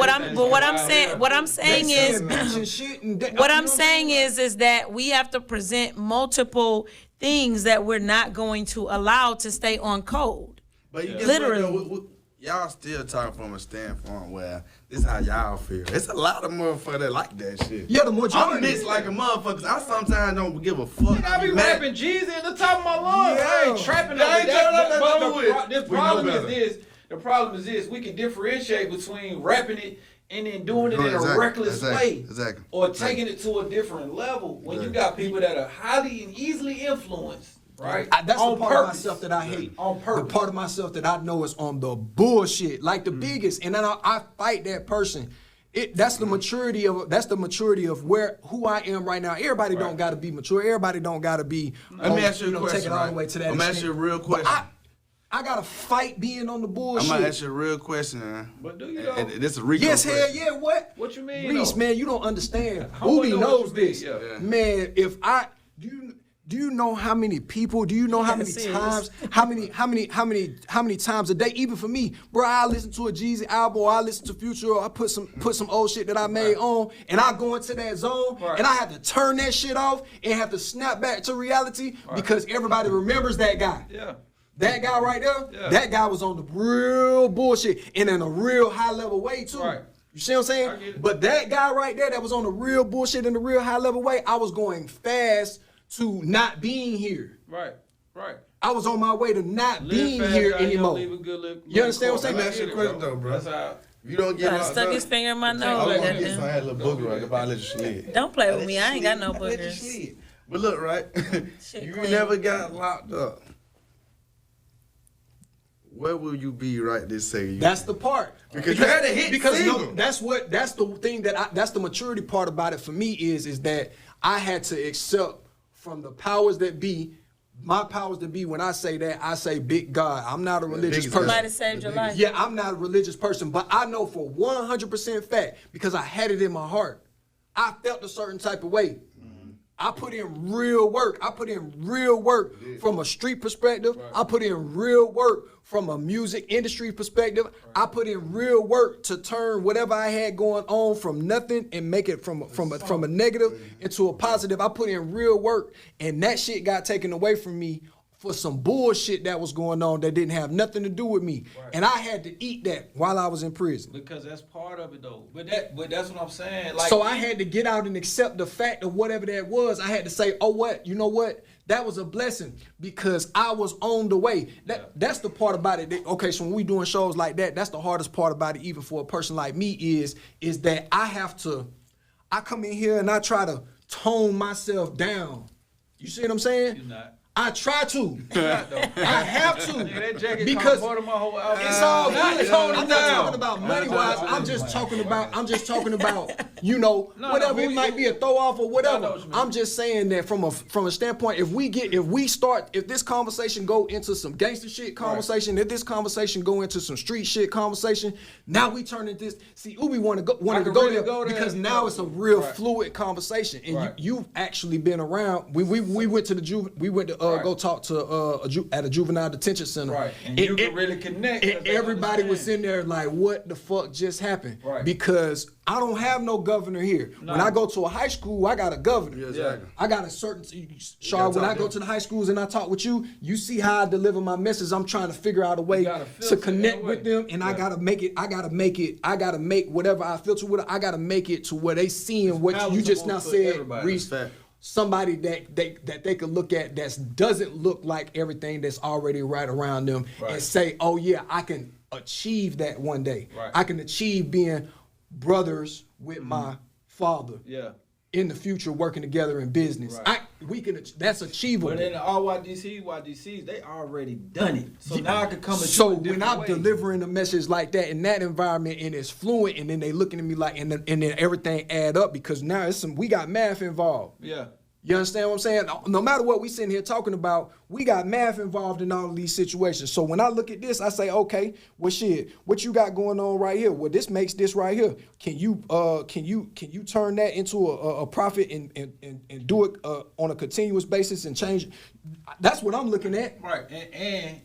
I'm saying is that we have to present multiple things that we're not going to allow to stay on code.
But you
literally.
Y'all still talking from a standpoint where this is how y'all feel. It's a lot of motherfuckers that like that shit.
Yeah, the majority.
I'm mixed like a motherfucker, 'cause I sometimes don't give a fuck.
I be rapping Jeezy at the top of my lungs.
Yeah.
I ain't trapping
Yeah,
over that.
the
problem is this. We can differentiate between rapping it and then doing it in a reckless way.
Exactly.
Or taking it to a different level when you got people that are highly and easily influenced. Right.
That's the part of myself that I hate.
On purpose.
The part of myself that I know is on the bullshit, like the biggest, and then I fight that person. That's the maturity of who I am right now. Everybody don't got to be mature. Everybody don't got to be.
Let me ask you a question.
Take it all the way to that.
Let me ask you a real question.
I gotta fight being on the
I'm
bullshit.
gonna ask you a real question, man.
But do you know?
This is a Rico
Yes, hell
question.
yeah, what?
What you mean?
Reese,
though?
man, you don't understand.
How I
Ubi
know what
knows
you mean,
this.
yeah.
Man, if I do you know how many people, do you know how many
serious.
times, how many times a day, even for me, bro, I listen to a Jeezy album, or I listen to Future, or I put some old shit that I made on, and I go into that zone,
Right.
and I have to turn that shit off and have to snap back to reality because everybody remembers that guy.
Yeah.
That guy right there,
Yeah.
that guy was on the real bullshit and in a real high level way too.
Right.
You see what I'm saying?
I get it.
But that guy right there that was on the real bullshit in the real high level way, I was going fast to not being here.
Right. Right.
I was on my way to not
Live
being
fast,
here
guy, you
anymore.
don't leave a good live-
You understand what I'm saying?
Let me ask you a question though, bro.
That's how.
You don't get
I
locked
stuck
up.
his finger in my
I
nose.
was gonna get
goddamn.
some had a little booger right if I let you slid.
Don't play with
Let
me.
you
I ain't got no
slid. I let you
boogers.
slid. But look, right?
Shit
You
clean.
never got locked up. Where will you be right this second?
That's the part.
Because you had a hit single.
No, that's the thing that's the maturity part about it for me is that I had to accept from the powers that be, my powers that be. When I say that, I say big God. I'm not a religious
biggest
person.
Somebody saved your life.
Yeah, I'm not a religious person, but I know for 100% fact because I had it in my heart. I felt a certain type of way. I put in real work. I put in real work from a street perspective. I put in real work from a music industry perspective. I put in real work to turn whatever I had going on from nothing and make it from a negative into a positive. I put in real work, and that shit got taken away from me for some bullshit that was going on that didn't have nothing to do with me. And I had to eat that while I was in prison.
Because that's part of it though. But that's what I'm saying. Like,
So I had to get out and accept the fact of whatever that was. I had to say, oh, what? You know what? That was a blessing because I was on the way. That's the part about it. Okay, so when we doing shows like that, that's the hardest part about it, even for a person like me, is that I come in here and I try to tone myself down. You see what I'm saying?
You're not.
I try to.
Not though.
I have to.
Nigga, that jacket
because
part of my whole outfit.
it's all
Not
good.
tone it
I'm not
down.
talking about money wise. I'm just talking about, you know,
No,
whatever.
no,
It might be a throw off or
I know
whatever.
what you mean.
I'm just saying that from a standpoint, if this conversation go into some gangster shit conversation, if this conversation go into some street shit conversation, now we turn into this. See, Ubi wanted to
I
go
can
there
really go there.
because now it's a real
Right.
fluid conversation, and
Right.
you've actually been around. We went to
Right.
go talk to at a juvenile detention center.
Right. And you can really connect.
And
'cause they
everybody was
understand.
in there like, what the fuck just happened?
Right.
Because I don't have no governor here.
No.
When I go to a high school, I got a governor.
Yeah, exactly.
I got a certain, Shaw, when I go to the high schools and I talk with you, you see how I deliver my message. I'm trying to figure out a way
gotta
to
filter
connect
that
with
way.
them, and I
Yeah.
gotta make whatever I filter with it, I gotta make it to where they seeing what you just now
palatable for
said,
everybody.
Reese.
Fact.
Somebody that they could look at that doesn't look like everything that's already right around them
Right.
and say, oh yeah, I can achieve that one day.
Right.
I can achieve being brothers with my father
Yeah.
in the future, working together in business.
Right.
That's achievable.
But in the YDCs, they already done it. So now I can come at
So
you a
when
different
I'm
way.
delivering a message like that in that environment and it's fluent, and then they looking at me like, and then everything add up because now we got math involved.
Yeah.
You understand what I'm saying? No matter what we sitting here talking about, we got math involved in all of these situations. So when I look at this, I say, okay, well shit, what you got going on right here? Well, this makes this right here. Can you turn that into a profit and do it on a continuous basis and change it? That's what I'm looking at.
Right. And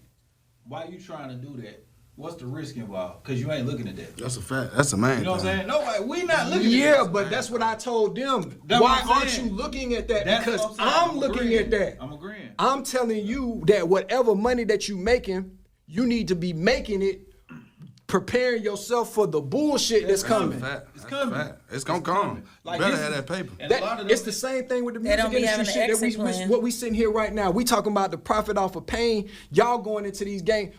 why you trying to do that? What's the risk involved? Because you ain't looking at that.
That's a fact. That's a man.
You know what I'm
thing.
saying? Nobody, we not looking
Yeah,
at that.
but that's what I told them.
That's
Why
what I'm
aren't
saying.
you looking at that?
That's
Because
what I'm saying.
I'm looking
agreeing.
at that.
I'm agreeing.
I'm telling you that whatever money that you making, you need to be making it, preparing yourself for the bullshit that's coming.
Fact.
It's
That's
coming.
fact. It's gonna
It's
come.
coming. Like,
You better
this
have
is-
that paper.
And a lot of
It's
them-
the same thing with the
They
music
don't be
industry
having
shit
an
that
exit plan.
what we sitting here right now. We talking about the profit off of pain. Y'all going into these game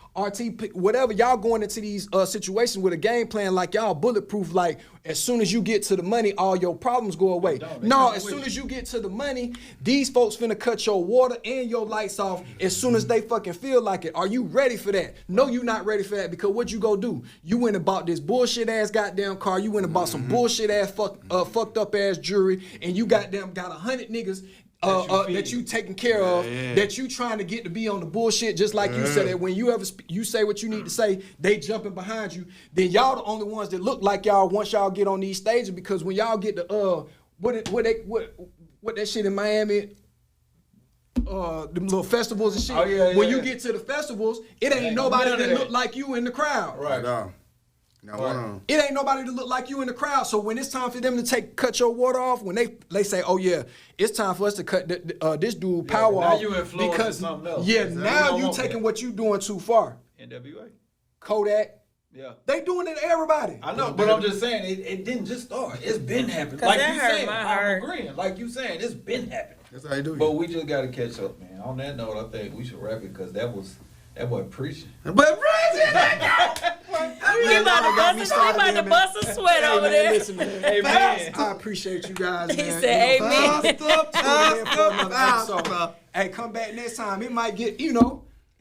whatever. Y'all going into these situations with a game plan like y'all bulletproof. Like as soon as you get to the money, all your problems go away.
don't. They
No,
come
as
with
soon
you.
as you get to the money, these folks finna cut your water and your lights off as soon as they fucking feel like it. Are you ready for that? No, you not ready for that because what you go do? You went and bought this bullshit ass goddamn car. You went and bought some bullshit ass fucked up ass jewelry, and you goddamn got 100 niggas that you taking care of, that you trying to get to be on the bullshit, just like you said that when you ever you say what you need to say, they jumping behind you. Then y'all the only ones that look like y'all once y'all get on these stages, because when y'all get the what that shit in Miami, them little festivals and shit. When you get to the festivals, it ain't nobody that look like you in the crowd.
Right. No.
It ain't nobody to look like you in the crowd. So when it's time for them to cut your water off, when they say, oh yeah, it's time for us to cut this dude power
now
off.
you influencing something else.
Yeah,
Exactly.
now
You
you
don't
taking
want
what you doing too far.
NWA.
Kodak.
Yeah.
They doing it to everybody.
I know, but I'm just saying, it didn't just start. It's been happening. Like
that
you
hurt
saying,
my
I'm
heart.
agreeing. Like you saying, it's been happening.
That's how you do it.
But we just got to catch up, man. On that note, I think we should wrap it because that boy preaching.
But President,
He about to bust a sweat over
man,
there.
listen, man.
Amen.
I appreciate you guys,
He
man.
said,
You know,
amen.
tune in for another episode. Hey, come back next time. It might get,
Eat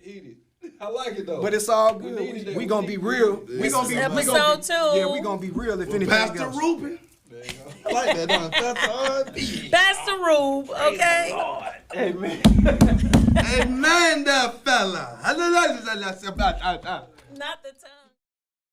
it. I like it though.
but it's all
We
good.
needed that.
We gonna be real. We gonna be
episode 2.
Yeah, we gonna be real if anything
Pastor
else.
Rubin. I like that, don't I?
That's the rube, okay?
Amen.
Amen, that fella.
Not the tongue.